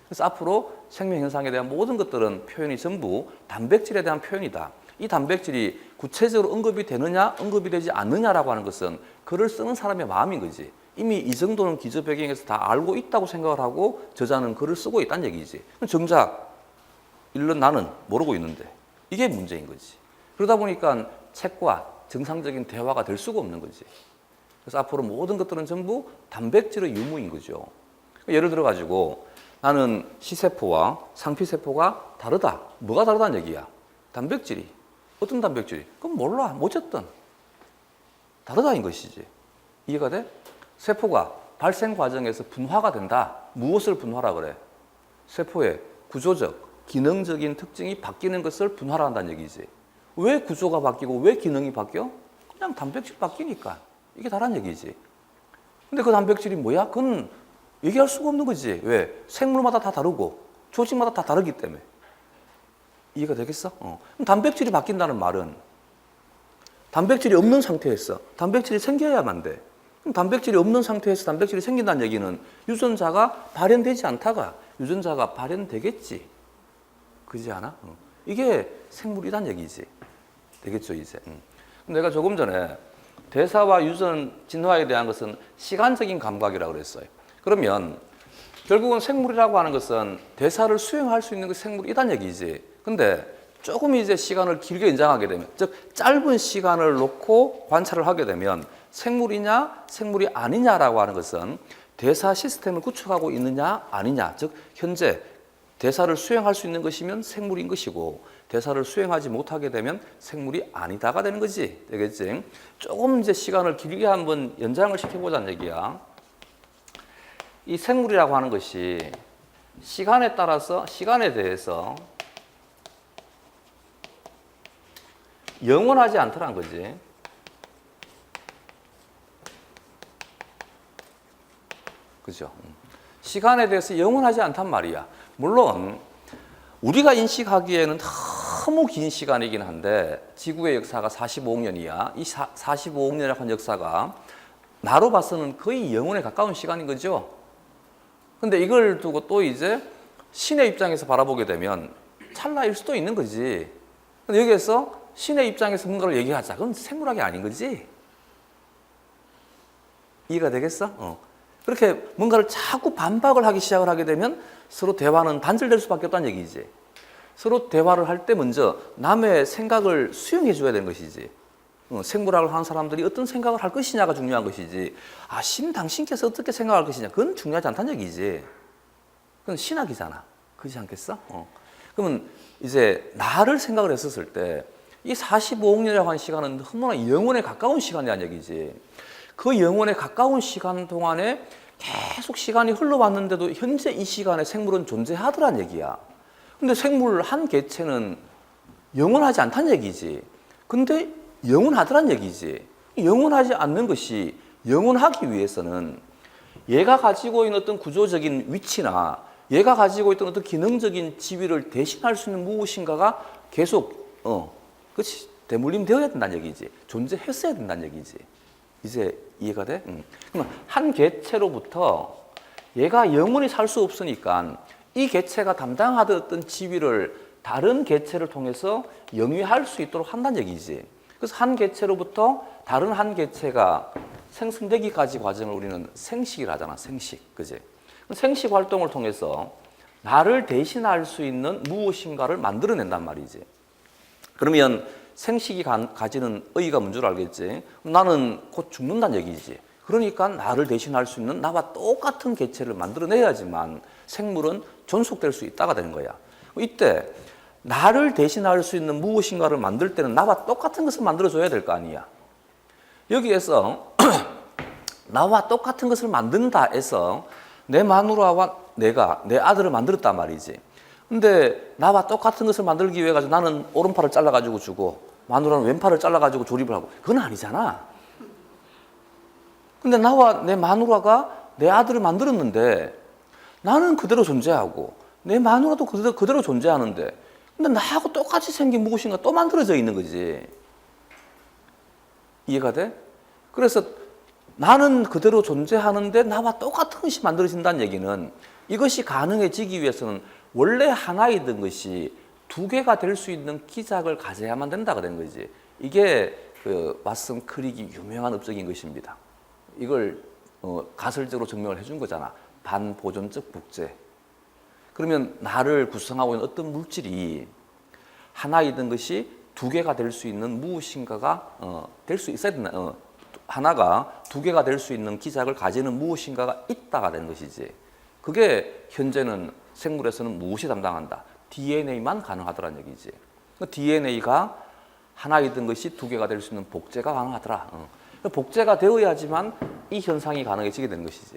그래서 앞으로 생명 현상에 대한 모든 것들은 표현이 전부 단백질에 대한 표현이다. 이 단백질이 구체적으로 언급이 되느냐 언급이 되지 않느냐라고 하는 것은 글을 쓰는 사람의 마음인 거지. 이미 이 정도는 기저 배경에서 다 알고 있다고 생각을 하고 저자는 글을 쓰고 있다는 얘기지. 정작 일른 나는 모르고 있는데 이게 문제인 거지. 그러다 보니까 책과 정상적인 대화가 될 수가 없는 거지. 그래서 앞으로 모든 것들은 전부 단백질의 유무인 거죠. 예를 들어 가지고 나는 C세포와 상피세포가 다르다. 뭐가 다르다는 얘기야? 단백질이. 어떤 단백질이? 그럼 몰라. 어쨌든 다르다인 것이지. 이해가 돼? 세포가 발생 과정에서 분화가 된다. 무엇을 분화라 그래? 세포의 구조적, 기능적인 특징이 바뀌는 것을 분화라 한다는 얘기지. 왜 구조가 바뀌고 왜 기능이 바뀌어? 그냥 단백질 바뀌니까. 이게 다란 얘기지. 근데 그 단백질이 뭐야? 그건 얘기할 수가 없는 거지. 왜? 생물마다 다 다르고 조직마다 다 다르기 때문에. 이해가 되겠어? 그럼 단백질이 바뀐다는 말은 단백질이 없는 상태에서 단백질이 생겨야만 돼. 그럼 단백질이 없는 상태에서 단백질이 생긴다는 얘기는 유전자가 발현되지 않다가 유전자가 발현되겠지. 그렇지 않아? 이게 생물이란 얘기지. 되겠죠, 이제. 내가 조금 전에 대사와 유전 진화에 대한 것은 시간적인 감각이라고 그랬어요. 그러면 결국은 생물이라고 하는 것은 대사를 수행할 수 있는 그 생물이란 얘기지. 근데 조금 이제 시간을 길게 연장하게 되면, 즉 짧은 시간을 놓고 관찰을 하게 되면 생물이냐 생물이 아니냐라고 하는 것은 대사 시스템을 구축하고 있느냐 아니냐, 즉 현재 대사를 수행할 수 있는 것이면 생물인 것이고 대사를 수행하지 못하게 되면 생물이 아니다가 되는 거지. 되겠지? 조금 이제 시간을 길게 한번 연장을 시켜보자는 얘기야. 이 생물이라고 하는 것이 시간에 따라서 시간에 대해서 영원하지 않더란 거지. 그죠? 시간에 대해서 영원하지 않단 말이야. 물론 우리가 인식하기에는 너무 긴 시간이긴 한데 지구의 역사가 45억 년이야. 이 45억 년이라고 하는 역사가 나로 봐서는 거의 영원에 가까운 시간인 거죠. 근데 이걸 두고 또 이제 신의 입장에서 바라보게 되면 찰나일 수도 있는 거지. 근데 여기에서 신의 입장에서 뭔가를 얘기하자. 그건 생물학이 아닌 거지. 이해가 되겠어? 그렇게 뭔가를 자꾸 반박을 하기 시작을 하게 되면 서로 대화는 단절될 수밖에 없다는 얘기지. 서로 대화를 할 때 먼저 남의 생각을 수용해 줘야 되는 것이지. 생물학을 하는 사람들이 어떤 생각을 할 것이냐가 중요한 것이지. 아, 신 당신께서 어떻게 생각할 것이냐. 그건 중요하지 않다는 얘기지. 그건 신학이잖아. 그렇지 않겠어? 그러면 이제 나를 생각을 했었을 때 이 45억 년이라고 하는 시간은 너무나 영원에 가까운 시간이라는 얘기지. 그 영원에 가까운 시간 동안에 계속 시간이 흘러왔는데도 현재 이 시간에 생물은 존재하더란 얘기야. 근데 생물 한 개체는 영원하지 않다는 얘기지. 근데 영원하더란 얘기지. 영원하지 않는 것이 영원하기 위해서는 얘가 가지고 있는 어떤 구조적인 위치나 얘가 가지고 있던 어떤 기능적인 지위를 대신할 수 있는 무엇인가가 계속 그렇지, 대물림 되어야 된다는 얘기지. 존재했어야 된다는 얘기지. 이제 이해가 돼? 그러면 한 개체로부터 얘가 영원히 살 수 없으니까 이 개체가 담당하던 어떤 지위를 다른 개체를 통해서 영위할 수 있도록 한다는 얘기지. 그래서 한 개체로부터 다른 한 개체가 생성되기까지 과정을 우리는 생식이라 하잖아. 생식. 그지? 생식 활동을 통해서 나를 대신할 수 있는 무엇인가를 만들어낸단 말이지. 그러면 생식이 가지는 의의가 뭔 줄 알겠지? 나는 곧 죽는다는 얘기지. 그러니까 나를 대신할 수 있는 나와 똑같은 개체를 만들어내야지만 생물은 존속될 수 있다가 되는 거야. 이때 나를 대신할 수 있는 무엇인가를 만들 때는 나와 똑같은 것을 만들어줘야 될 거 아니야. 여기에서 나와 똑같은 것을 만든다 해서 내 마누라와 내가 내 아들을 만들었단 말이지. 근데 나와 똑같은 것을 만들기 위해 가지고 나는 오른팔을 잘라가지고 주고 마누라는 왼팔을 잘라가지고 조립을 하고 그건 아니잖아. 근데 나와 내 마누라가 내 아들을 만들었는데 나는 그대로 존재하고 내 마누라도 그대로 존재하는데 근데 나하고 똑같이 생긴 무엇인가 또 만들어져 있는 거지. 이해가 돼? 그래서 나는 그대로 존재하는데 나와 똑같은 것이 만들어진다는 얘기는 이것이 가능해지기 위해서는 원래 하나이던 것이 두 개가 될 수 있는 기작을 가져야만 된다가 된 거지. 이게 그 왓슨 크릭이 유명한 업적인 것입니다. 이걸 가설적으로 증명을 해준 거잖아. 반보존적 복제. 그러면 나를 구성하고 있는 어떤 물질이 하나이던 것이 두 개가 될 수 있는 무엇인가가 될 수 있어야 된다. 하나가 두 개가 될 수 있는 기작을 가지는 무엇인가가 있다가 되는 것이지. 그게 현재는 생물에서는 무엇이 담당한다? DNA만 가능하더라는 얘기지. DNA가 하나이던 것이 두 개가 될 수 있는 복제가 가능하더라. 복제가 되어야지만 이 현상이 가능해지게 되는 것이지.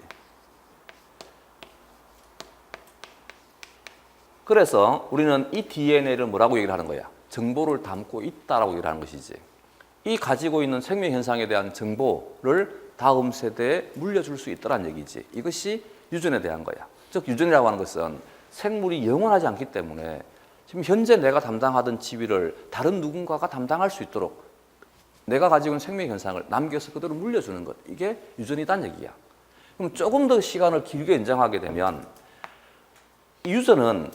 그래서 우리는 이 DNA를 뭐라고 얘기를 하는 거야? 정보를 담고 있다라고 얘기를 하는 것이지. 이 가지고 있는 생명 현상에 대한 정보를 다음 세대에 물려줄 수 있다는 얘기지. 이것이 유전에 대한 거야. 즉 유전이라고 하는 것은 생물이 영원하지 않기 때문에 지금 현재 내가 담당하던 지위를 다른 누군가가 담당할 수 있도록 내가 가지고 있는 생명 현상을 남겨서 그대로 물려주는 것. 이게 유전이란 얘기야. 그럼 조금 더 시간을 길게 연장하게 되면 이 유전은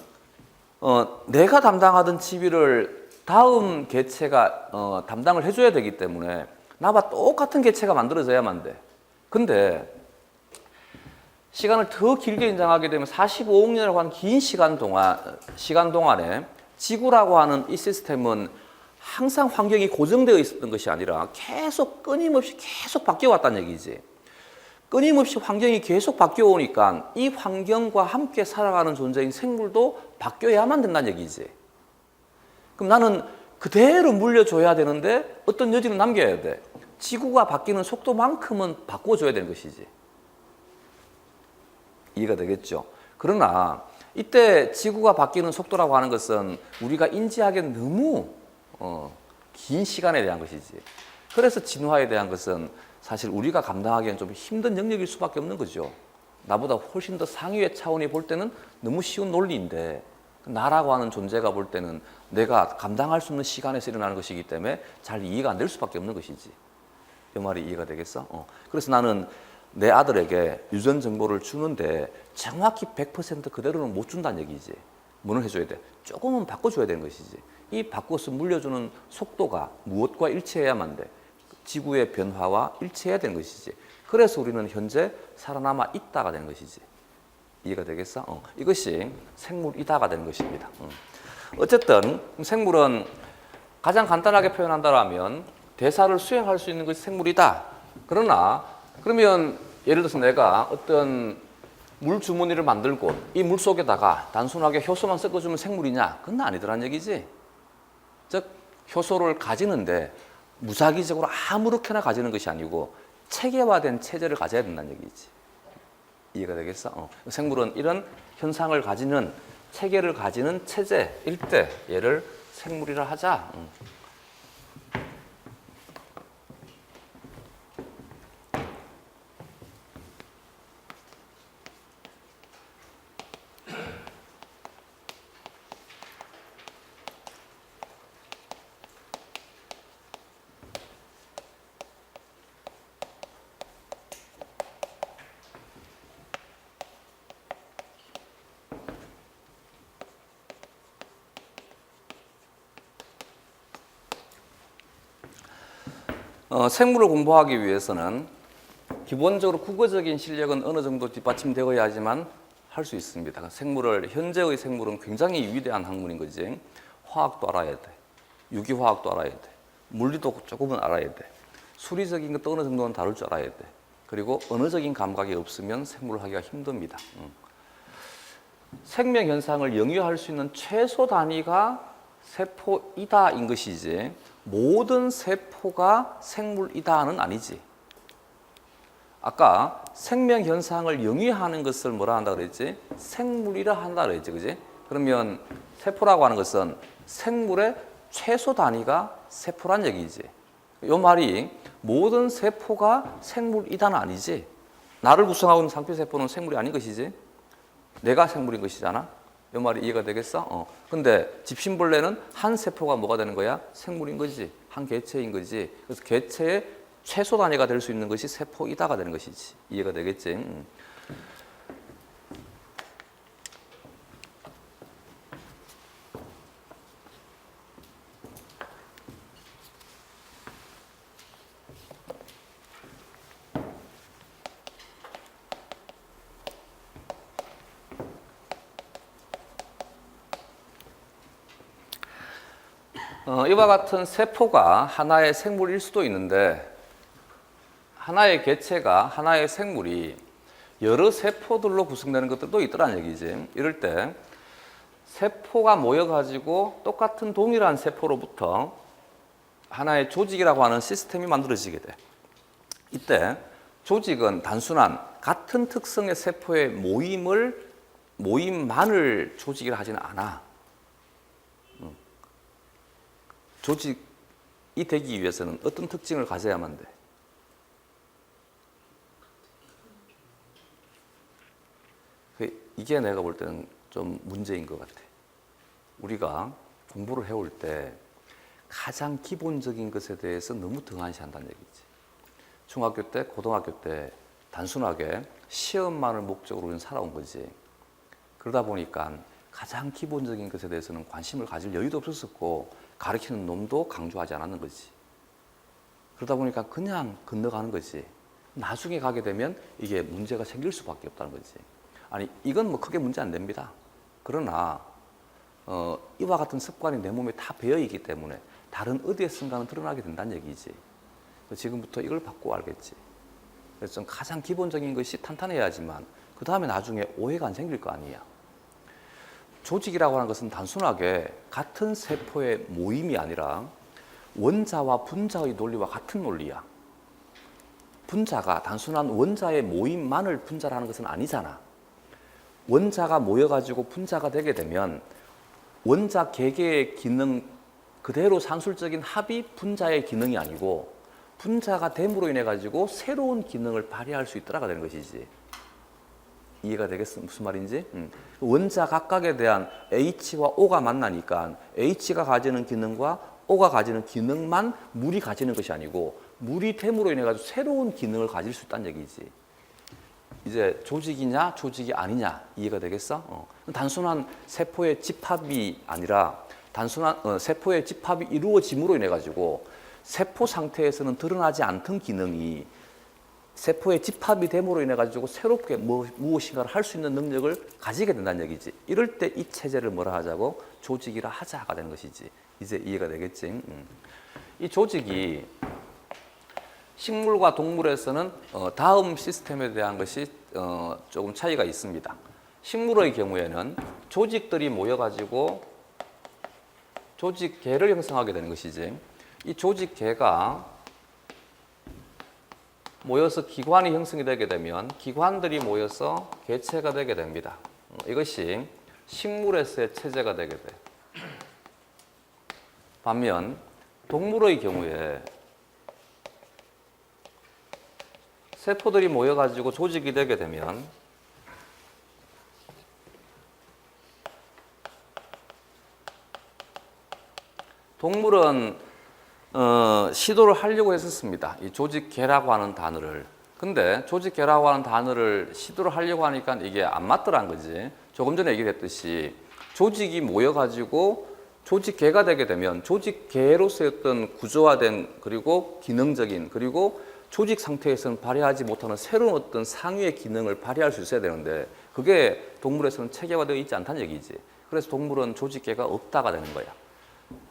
내가 담당하던 지위를 다음 개체가 담당을 해줘야 되기 때문에 나와 똑같은 개체가 만들어져야만 돼. 근데 시간을 더 길게 연장하게 되면 45억 년이라고 하는 긴 시간 동안에 지구라고 하는 이 시스템은 항상 환경이 고정되어 있었던 것이 아니라 계속 끊임없이 계속 바뀌어 왔다는 얘기지. 끊임없이 환경이 계속 바뀌어 오니까 이 환경과 함께 살아가는 존재인 생물도 바뀌어야만 된다는 얘기지. 그럼 나는 그대로 물려줘야 되는데 어떤 여지는 남겨야 돼. 지구가 바뀌는 속도만큼은 바꿔줘야 되는 것이지. 이해가 되겠죠? 그러나 이때 지구가 바뀌는 속도라고 하는 것은 우리가 인지하기엔 너무 긴 시간에 대한 것이지. 그래서 진화에 대한 것은 사실 우리가 감당하기엔 좀 힘든 영역일 수밖에 없는 거죠. 나보다 훨씬 더 상위의 차원이 볼 때는 너무 쉬운 논리인데 나라고 하는 존재가 볼 때는 내가 감당할 수 없는 시간에서 일어나는 것이기 때문에 잘 이해가 안 될 수밖에 없는 것이지. 이 말이 이해가 되겠어? 그래서 나는 내 아들에게 유전 정보를 주는데 정확히 100% 그대로는 못 준다는 얘기지. 뭐를 해줘야 돼? 조금은 바꿔줘야 되는 것이지. 이 바꿔서 물려주는 속도가 무엇과 일치해야만 돼? 지구의 변화와 일치해야 되는 것이지. 그래서 우리는 현재 살아남아 있다가 되는 것이지. 이해가 되겠어? 이것이 생물이다가 되는 것입니다. 어쨌든 생물은 가장 간단하게 표현한다면 대사를 수행할 수 있는 것이 생물이다. 그러면 예를 들어서 내가 어떤 물 주머니를 만들고 이 물 속에다가 단순하게 효소만 섞어주면 생물이냐? 그건 아니더란 얘기지. 즉 효소를 가지는데 무작위적으로 아무렇게나 가지는 것이 아니고 체계화된 체제를 가져야 된다는 얘기지. 이해가 되겠어? 생물은 이런 현상을 가지는 체계를 가지는 체제일 때 얘를 생물이라 하자. 생물을 공부하기 위해서는 기본적으로 국어적인 실력은 어느 정도 뒷받침되어야 하지만 할 수 있습니다. 현재의 생물은 굉장히 위대한 학문인 거지. 화학도 알아야 돼. 유기화학도 알아야 돼. 물리도 조금은 알아야 돼. 수리적인 것도 어느 정도는 다룰 줄 알아야 돼. 그리고 언어적인 감각이 없으면 생물을 하기가 힘듭니다. 생명 현상을 영위할 수 있는 최소 단위가 세포이다인 것이지 모든 세포가 생물이다는 아니지. 아까 생명 현상을 영위하는 것을 뭐라 한다 그랬지? 생물이라 한다 그랬지, 그지? 그러면 세포라고 하는 것은 생물의 최소 단위가 세포란 얘기지. 이 말이 모든 세포가 생물이다는 아니지. 나를 구성하고 있는 상표세포는 생물이 아닌 것이지. 내가 생물인 것이잖아. 이 말이 이해가 되겠어? 근데 집신벌레는 한 세포가 뭐가 되는 거야? 생물인 거지. 한 개체인 거지. 그래서 개체의 최소 단위가 될 수 있는 것이 세포이다가 되는 것이지. 이해가 되겠지? 이와 같은 세포가 하나의 생물일 수도 있는데 하나의 개체가 하나의 생물이 여러 세포들로 구성되는 것들도 있더란 얘기지. 이럴 때 세포가 모여가지고 똑같은 동일한 세포로부터 하나의 조직이라고 하는 시스템이 만들어지게 돼. 이때 조직은 단순한 같은 특성의 세포의 모임만을 조직이라 하지는 않아. 조직이 되기 위해서는 어떤 특징을 가져야만 돼? 이게 내가 볼 때는 좀 문제인 것 같아. 우리가 공부를 해올 때 가장 기본적인 것에 대해서 너무 등한시한다는 얘기지. 중학교 때, 고등학교 때 단순하게 시험만을 목적으로 우리는 살아온 거지. 그러다 보니까 가장 기본적인 것에 대해서는 관심을 가질 여유도 없었고 가르치는 놈도 강조하지 않았는 거지. 그러다 보니까 그냥 건너가는 거지. 나중에 가게 되면 이게 문제가 생길 수밖에 없다는 거지. 아니, 이건 뭐 크게 문제 안 됩니다. 그러나 이와 같은 습관이 내 몸에 다 배어있기 때문에 다른 어디에 쓴가는 드러나게 된다는 얘기지. 지금부터 이걸 바꾸고 알겠지. 그래서 좀 가장 기본적인 것이 탄탄해야지만 그 다음에 나중에 오해가 안 생길 거 아니야. 조직이라고 하는 것은 단순하게 같은 세포의 모임이 아니라 원자와 분자의 논리와 같은 논리야. 분자가 단순한 원자의 모임만을 분자라는 것은 아니잖아. 원자가 모여가지고 분자가 되게 되면 원자 개개의 기능 그대로 산술적인 합이 분자의 기능이 아니고 분자가 됨으로 인해 가지고 새로운 기능을 발휘할 수 있더라가 되는 것이지. 이해가 되겠어? 무슨 말인지? 원자 각각에 대한 H와 O가 만나니까 H가 가지는 기능과 O가 가지는 기능만 물이 가지는 것이 아니고 물이 됨으로 인해 가지고 새로운 기능을 가질 수 있다는 얘기지. 이제 조직이냐 조직이 아니냐 이해가 되겠어? 단순한 세포의 집합이 아니라 단순한 세포의 집합이 이루어짐으로 인해 가지고 세포 상태에서는 드러나지 않던 기능이 세포의 집합이 됨으로 인해 가지고 새롭게 무엇인가를 할 수 있는 능력을 가지게 된다는 얘기지. 이럴 때 이 체제를 뭐라 하자고? 조직이라 하자가 되는 것이지. 이제 이해가 되겠지? 이 조직이 식물과 동물에서는 다음 시스템에 대한 것이 조금 차이가 있습니다. 식물의 경우에는 조직들이 모여가지고 조직계를 형성하게 되는 것이지. 이 조직계가 모여서 기관이 형성이 되게 되면 기관들이 모여서 개체가 되게 됩니다. 이것이 식물에서의 체제가 되게 돼. 반면 동물의 경우에 세포들이 모여가지고 조직이 되게 되면 동물은 시도를 하려고 했었습니다. 이 조직계라고 하는 단어를. 근데 조직계라고 하는 단어를 시도를 하려고 하니까 이게 안 맞더란 거지. 조금 전에 얘기했듯이 조직이 모여가지고 조직계가 되게 되면 조직계로서의 어떤 구조화된 그리고 기능적인 그리고 조직 상태에서는 발휘하지 못하는 새로운 어떤 상위의 기능을 발휘할 수 있어야 되는데 그게 동물에서는 체계화되어 있지 않다는 얘기지. 그래서 동물은 조직계가 없다가 되는 거야.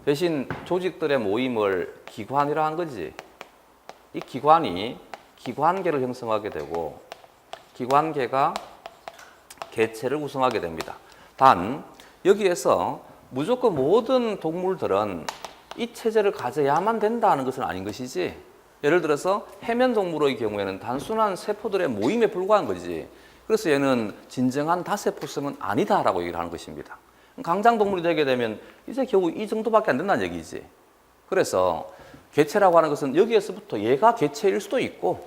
대신 조직들의 모임을 기관이라 한 거지. 이 기관이 기관계를 형성하게 되고 기관계가 개체를 구성하게 됩니다. 단 여기에서 무조건 모든 동물들은 이 체제를 가져야만 된다는 것은 아닌 것이지. 예를 들어서 해면 동물의 경우에는 단순한 세포들의 모임에 불과한 거지. 그래서 얘는 진정한 다세포성은 아니다라고 얘기를 하는 것입니다. 강장 동물이 되게 되면 이제 겨우 이 정도밖에 안 된다는 얘기지. 그래서 개체라고 하는 것은 여기에서부터 얘가 개체일 수도 있고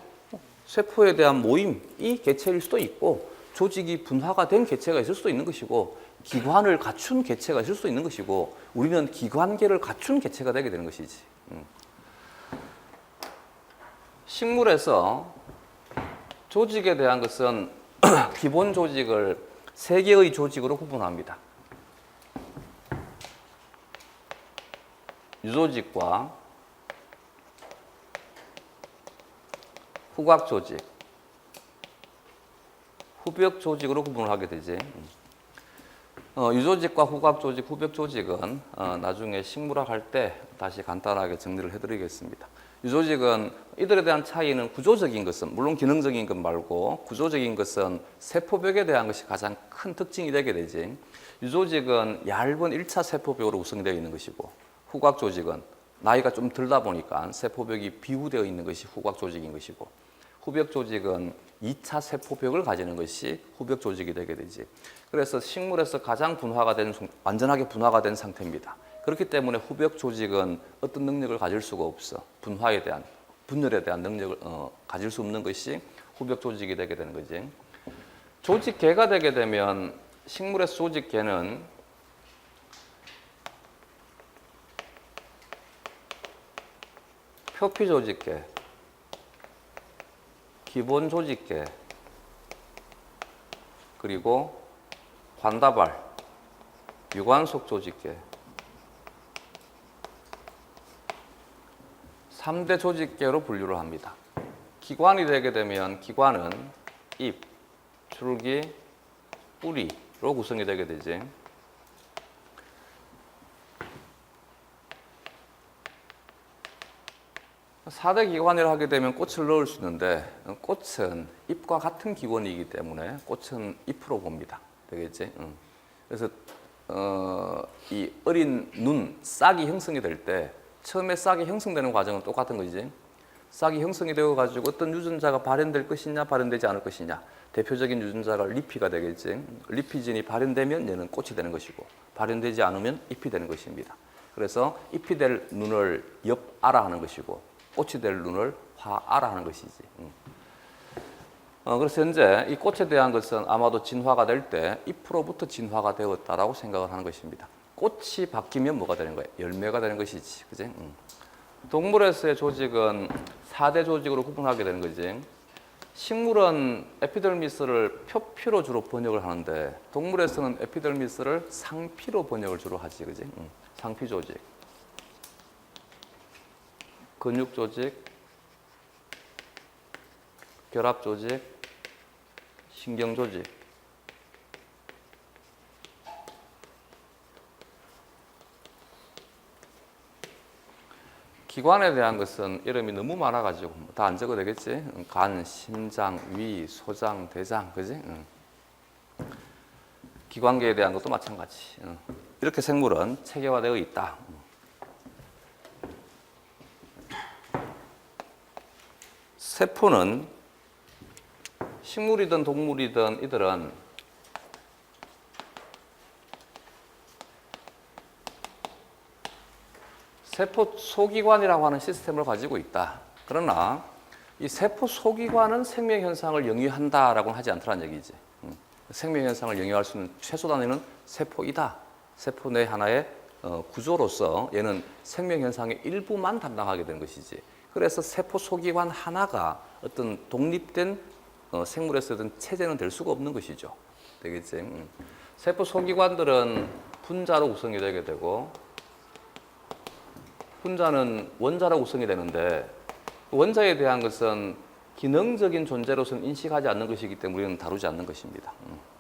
세포에 대한 모임이 개체일 수도 있고 조직이 분화가 된 개체가 있을 수도 있는 것이고 기관을 갖춘 개체가 있을 수도 있는 것이고 우리는 기관계를 갖춘 개체가 되게 되는 것이지. 식물에서 조직에 대한 것은 기본 조직을 세 개의 조직으로 구분합니다. 유조직과 후각 조직, 후벽 조직으로 구분을 하게 되지. 유조직과 후각 조직, 후벽 조직은 나중에 식물학 할 때 다시 간단하게 정리를 해드리겠습니다. 유조직은 이들에 대한 차이는 구조적인 것은 물론 기능적인 것 말고 구조적인 것은 세포벽에 대한 것이 가장 큰 특징이 되게 되지. 유조직은 얇은 1차 세포벽으로 구성되어 있는 것이고 후각 조직은 나이가 좀 들다 보니까 세포벽이 비후되어 있는 것이 후각 조직인 것이고 후벽 조직은 2차 세포벽을 가지는 것이 후벽 조직이 되게 되지. 그래서 식물에서 가장 완전하게 분화가 된 상태입니다. 그렇기 때문에 후벽 조직은 어떤 능력을 가질 수가 없어. 분열에 대한 능력을 가질 수 없는 것이 후벽 조직이 되게 되는 거지. 조직계가 되게 되면 식물의 조직계는 표피 조직계, 기본 조직계, 그리고 관다발, 유관속 조직계 3대 조직계로 분류를 합니다. 기관이 되게 되면 기관은 잎, 줄기, 뿌리로 구성이 되게 되지. 4대 기관이라 하게 되면 꽃을 넣을 수 있는데 꽃은 잎과 같은 기원이기 때문에 꽃은 잎으로 봅니다. 되겠지? 그래서 이 어린 눈, 싹이 형성이 될 때 처음에 싹이 형성되는 과정은 똑같은 거지. 싹이 형성이 되어 가지고 어떤 유전자가 발현될 것이냐 발현되지 않을 것이냐. 대표적인 유전자가 리피가 되겠지. 리피진이 발현되면 얘는 꽃이 되는 것이고 발현되지 않으면 잎이 되는 것입니다. 그래서 잎이 될 눈을 엽아라 하는 것이고 꽃이 될 눈을 화아라 하는 것이지. 그래서 현재 이 꽃에 대한 것은 아마도 진화가 될 때 잎으로부터 진화가 되었다라고 생각을 하는 것입니다. 꽃이 바뀌면 뭐가 되는 거예요? 열매가 되는 것이지. 그지? 동물에서의 조직은 4대 조직으로 구분하게 되는 거지. 식물은 에피더미스를 표피로 주로 번역을 하는데 동물에서는 에피더미스를 상피로 번역을 주로 하지. 그지? 상피 조직. 근육 조직, 결합 조직, 신경 조직. 기관에 대한 것은 이름이 너무 많아가지고 다 안 적어도 되겠지? 간, 심장, 위, 소장, 대장, 그지? 기관계에 대한 것도 마찬가지. 이렇게 생물은 체계화되어 있다. 세포는 식물이든 동물이든 이들은 세포 소기관이라고 하는 시스템을 가지고 있다. 그러나 이 세포 소기관은 생명 현상을 영위한다라고는 하지 않더라는 얘기지. 생명 현상을 영위할 수 있는 최소 단위는 세포이다. 세포 내 하나의 구조로서 얘는 생명 현상의 일부만 담당하게 되는 것이지. 그래서 세포 소기관 하나가 어떤 독립된 생물에 쓰던 체제는 될 수가 없는 것이죠. 되겠지? 세포 소기관들은 분자로 구성이 되게 되고 분자는 원자로 구성이 되는데 원자에 대한 것은 기능적인 존재로서는 인식하지 않는 것이기 때문에 우리는 다루지 않는 것입니다.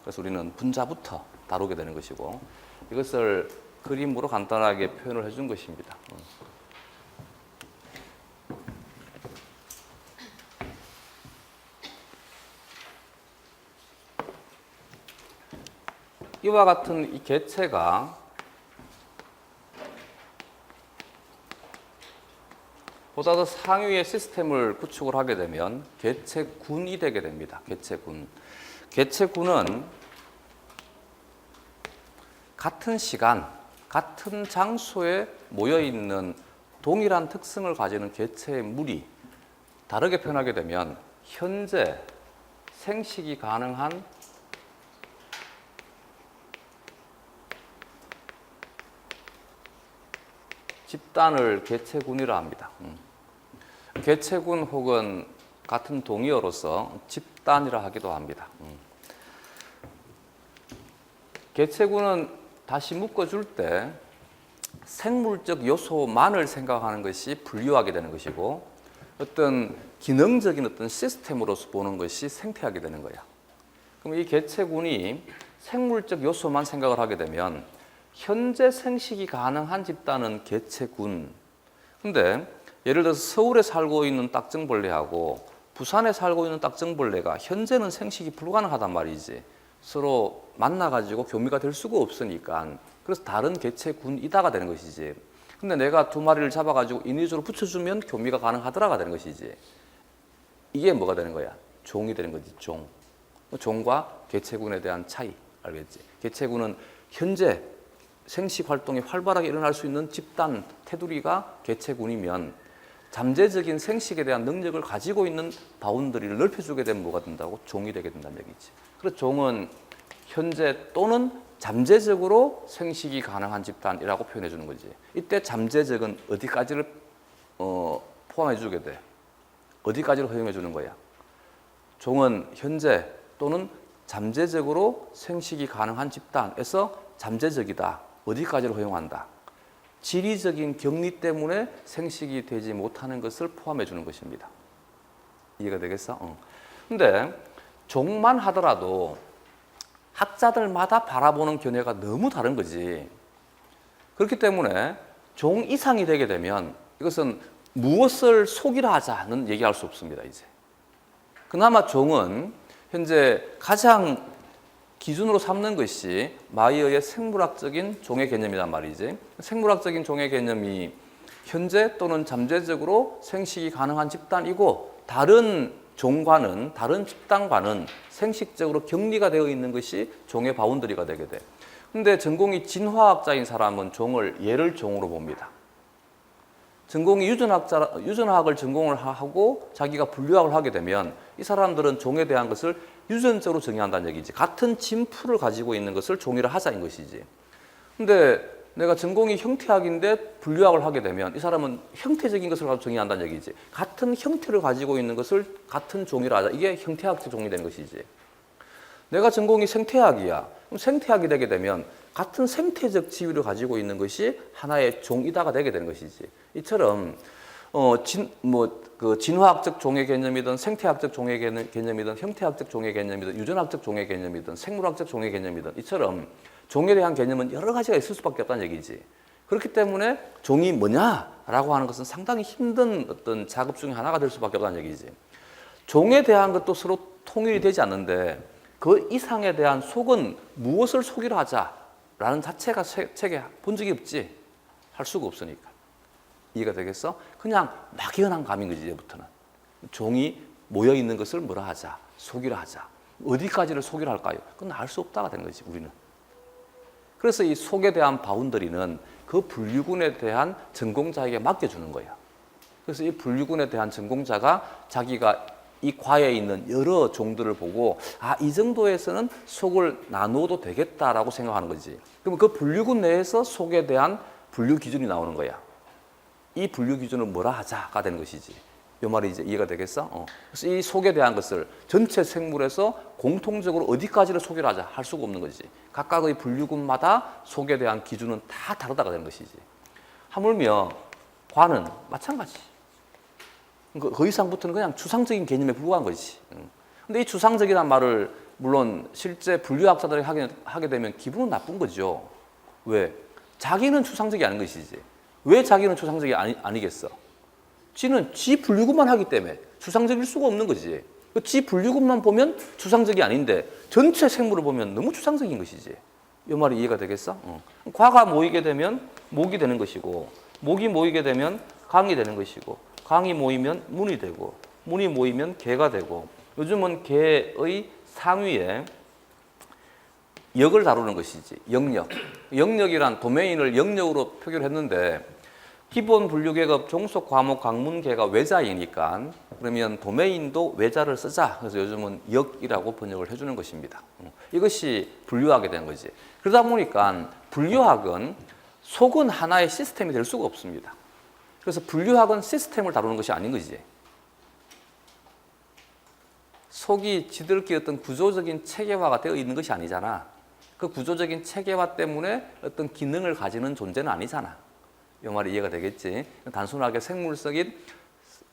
그래서 우리는 분자부터 다루게 되는 것이고 이것을 그림으로 간단하게 표현을 해준 것입니다. 이와 같은 이 개체가 보다 더 상위의 시스템을 구축을 하게 되면 개체군이 되게 됩니다. 개체군. 개체군은 같은 시간, 같은 장소에 모여 있는 동일한 특성을 가지는 개체의 물이 다르게 표현하게 되면 현재 생식이 가능한 집단을 개체군이라 합니다. 개체군 혹은 같은 동의어로서 집단이라 하기도 합니다. 개체군은 다시 묶어줄 때 생물적 요소만을 생각하는 것이 분류하게 되는 것이고 어떤 기능적인 어떤 시스템으로서 보는 것이 생태하게 되는 거야. 그럼 이 개체군이 생물적 요소만 생각을 하게 되면 현재 생식이 가능한 집단은 개체군. 근데 예를 들어서 서울에 살고 있는 딱정벌레하고 부산에 살고 있는 딱정벌레가 현재는 생식이 불가능하단 말이지. 서로 만나가지고 교미가 될 수가 없으니까. 그래서 다른 개체군이다가 되는 것이지. 근데 내가 두 마리를 잡아가지고 인위적으로 붙여주면 교미가 가능하더라가 되는 것이지. 이게 뭐가 되는 거야? 종이 되는 거지, 종. 종과 개체군에 대한 차이, 알겠지? 개체군은 현재 생식 활동이 활발하게 일어날 수 있는 집단 테두리가 개체군이면 잠재적인 생식에 대한 능력을 가지고 있는 바운더리를 넓혀주게 되면 뭐가 된다고? 종이 되게 된다는 얘기지. 그래서 종은 현재 또는 잠재적으로 생식이 가능한 집단이라고 표현해 주는 거지. 이때 잠재적은 어디까지를 포함해 주게 돼? 어디까지를 허용해 주는 거야? 종은 현재 또는 잠재적으로 생식이 가능한 집단에서 잠재적이다. 어디까지를 허용한다? 지리적인 격리 때문에 생식이 되지 못하는 것을 포함해 주는 것입니다. 이해가 되겠어? 근데 종만 하더라도 학자들마다 바라보는 견해가 너무 다른 거지. 그렇기 때문에 종 이상이 되게 되면 이것은 무엇을 속이라 하자는 얘기할 수 없습니다. 이제 그나마 종은 현재 가장 기준으로 삼는 것이 마이어의 생물학적인 종의 개념이란 말이지. 생물학적인 종의 개념이 현재 또는 잠재적으로 생식이 가능한 집단이고 다른 종과는 다른 집단과는 생식적으로 격리가 되어 있는 것이 종의 바운더리가 되게 돼. 근데 전공이 진화학자인 사람은 종을 예를 종으로 봅니다. 전공이 유전학을 전공을 하고 자기가 분류학을 하게 되면 이 사람들은 종에 대한 것을 유전적으로 정의한다는 얘기지. 같은 진풀을 가지고 있는 것을 종이라 하자인 것이지. 근데 내가 전공이 형태학인데 분류학을 하게 되면 이 사람은 형태적인 것을 가지고 정의한다는 얘기지. 같은 형태를 가지고 있는 것을 같은 종이라 하자. 이게 형태학적 종이 되는 것이지. 내가 전공이 생태학이야. 그럼 생태학이 되게 되면 같은 생태적 지위를 가지고 있는 것이 하나의 종이다가 되게 되는 것이지. 이처럼 진화학적 종의 개념이든 생태학적 종의 개념이든 형태학적 종의 개념이든 유전학적 종의 개념이든 생물학적 종의 개념이든 이처럼 종에 대한 개념은 여러 가지가 있을 수밖에 없다는 얘기지. 그렇기 때문에 종이 뭐냐라고 하는 것은 상당히 힘든 어떤 작업 중에 하나가 될 수밖에 없다는 얘기지. 종에 대한 것도 서로 통일이 되지 않는데 그 이상에 대한 속은 무엇을 속이려 하자라는 자체가 책에 본 적이 없지. 할 수가 없으니까. 이해가 되겠어? 그냥 막연한 감인 거지, 이제부터는. 종이 모여있는 것을 뭐라 하자, 속이라 하자. 어디까지를 속이라 할까요? 그건 알 수 없다가 된 거지, 우리는. 그래서 이 속에 대한 바운더리는 그 분류군에 대한 전공자에게 맡겨주는 거예요. 그래서 이 분류군에 대한 전공자가 자기가 이 과에 있는 여러 종들을 보고 이 정도에서는 속을 나누어도 되겠다라고 생각하는 거지. 그럼 그 분류군 내에서 속에 대한 분류 기준이 나오는 거야. 이 분류 기준을 뭐라 하자가 되는 것이지. 이 말이 이제 이해가 되겠어? 그래서 이 속에 대한 것을 전체 생물에서 공통적으로 어디까지를 속이라 하자 할 수가 없는 거지. 각각의 분류군마다 속에 대한 기준은 다 다르다가 되는 것이지. 하물며 화는 마찬가지. 그 이상부터는 그냥 추상적인 개념에 불과한 거지. 근데 이 추상적이란 말을 물론 실제 분류학자들이 하게 되면 기분은 나쁜 거죠. 왜? 자기는 추상적이 아닌 것이지. 왜 자기는 추상적이 아니겠어? 지는 지 분류구만 하기 때문에 추상적일 수가 없는 거지. 지 분류구만 보면 추상적이 아닌데 전체 생물을 보면 너무 추상적인 것이지. 이 말이 이해가 되겠어? 과가 모이게 되면 목이 되는 것이고, 목이 모이게 되면 강이 되는 것이고, 강이 모이면 문이 되고, 문이 모이면 개가 되고, 요즘은 개의 상위에 역을 다루는 것이지. 영역. 영역이란 도메인을 영역으로 표기를 했는데 기본 분류계급 종속 과목 강문계가 외자이니까 그러면 도메인도 외자를 쓰자. 그래서 요즘은 역이라고 번역을 해주는 것입니다. 이것이 분류학이 된 거지. 그러다 보니까 분류학은 속은 하나의 시스템이 될 수가 없습니다. 그래서 분류학은 시스템을 다루는 것이 아닌 거지. 속이 지들끼리 어떤 구조적인 체계화가 되어 있는 것이 아니잖아. 그 구조적인 체계화 때문에 어떤 기능을 가지는 존재는 아니잖아. 이 말이 이해가 되겠지? 단순하게 생물적인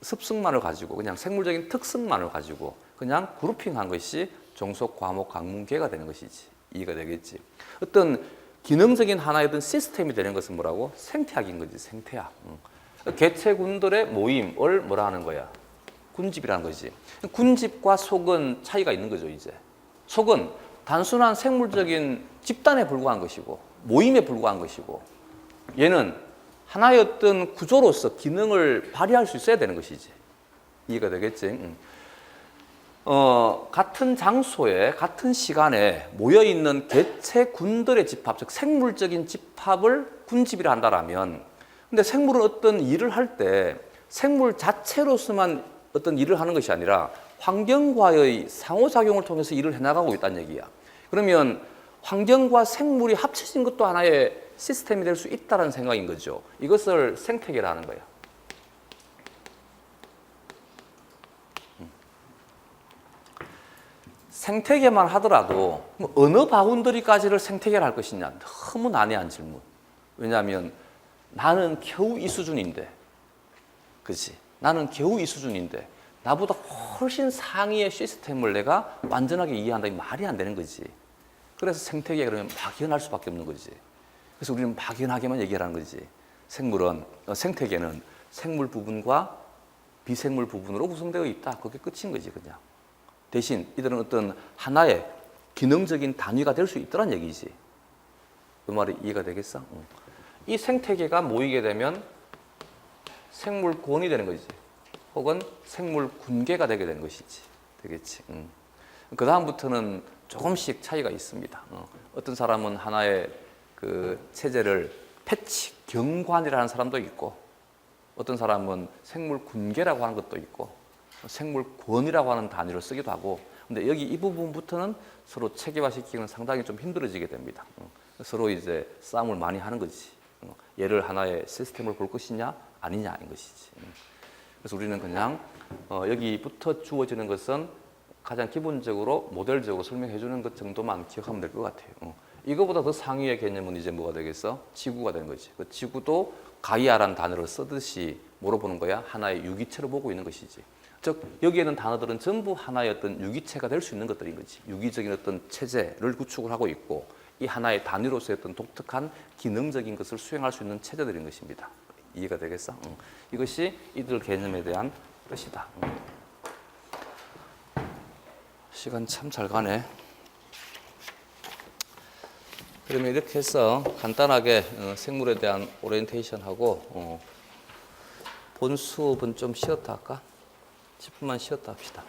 습성만을 가지고 그냥 생물적인 특성만을 가지고 그냥 그룹핑한 것이 종속, 과목, 강문계가 되는 것이지. 이해가 되겠지? 어떤 기능적인 하나의 어떤 시스템이 되는 것은 뭐라고? 생태학인 거지. 생태학. 개체군들의 모임을 뭐라 하는 거야? 군집이라는 거지. 군집과 속은 차이가 있는 거죠, 이제. 속은 단순한 생물적인 집단에 불과한 것이고, 모임에 불과한 것이고, 얘는 하나의 어떤 구조로서 기능을 발휘할 수 있어야 되는 것이지. 이해가 되겠지? 같은 장소에, 같은 시간에 모여있는 개체군들의 집합, 즉 생물적인 집합을 군집이라 한다라면, 근데 생물은 어떤 일을 할 때 생물 자체로서만 어떤 일을 하는 것이 아니라 환경과의 상호작용을 통해서 일을 해나가고 있다는 얘기야. 그러면 환경과 생물이 합쳐진 것도 하나의 시스템이 될 수 있다는 생각인 거죠. 이것을 생태계라는 거야. 생태계만 하더라도 어느 바운더리까지를 생태계를 할 것이냐 너무 난해한 질문. 왜냐하면 나는 겨우 이 수준인데, 그렇지? 나는 겨우 이 수준인데 나보다 훨씬 상위의 시스템을 내가 완전하게 이해한다. 이 말이 안 되는 거지. 그래서 생태계 그러면 막연할 수밖에 없는 거지. 그래서 우리는 막연하게만 얘기하는 거지. 생태계는 생물 부분과 비생물 부분으로 구성되어 있다. 그게 끝인 거지, 그냥. 대신 이들은 어떤 하나의 기능적인 단위가 될 수 있다는 얘기지. 그 말이 이해가 되겠어? 이 생태계가 모이게 되면 생물권이 되는 거지. 혹은 생물군계가 되게 되는 것이지. 되겠지. 그 다음부터는 조금씩 차이가 있습니다. 어떤 사람은 하나의 그 체제를 패치, 경관이라는 사람도 있고, 어떤 사람은 생물군계라고 하는 것도 있고, 생물권이라고 하는 단위를 쓰기도 하고, 근데 여기 이 부분부터는 서로 체계화시키기는 상당히 좀 힘들어지게 됩니다. 서로 이제 싸움을 많이 하는 거지. 얘를 하나의 시스템을 볼 것이냐, 아니냐인 것이지. 그래서 우리는 그냥 여기부터 주어지는 것은 가장 기본적으로 모델적으로 설명해 주는 것 정도만 기억하면 될 것 같아요. 이거보다 더 상위의 개념은 이제 뭐가 되겠어? 지구가 되는 거지. 그 지구도 가이아라는 단어를 쓰듯이 뭐로 보는 거야? 하나의 유기체로 보고 있는 것이지. 즉 여기에는 단어들은 전부 하나의 어떤 유기체가 될 수 있는 것들인 거지. 유기적인 어떤 체제를 구축을 하고 있고 이 하나의 단위로서의 어떤 독특한 기능적인 것을 수행할 수 있는 체제들인 것입니다. 이해가 되겠어? 이것이 이들 개념에 대한 뜻이다. 시간 참 잘 가네. 그러면 이렇게 해서 간단하게 생물에 대한 오리엔테이션하고 본 수업은 좀 쉬었다 할까? 10분만 쉬었다 합시다.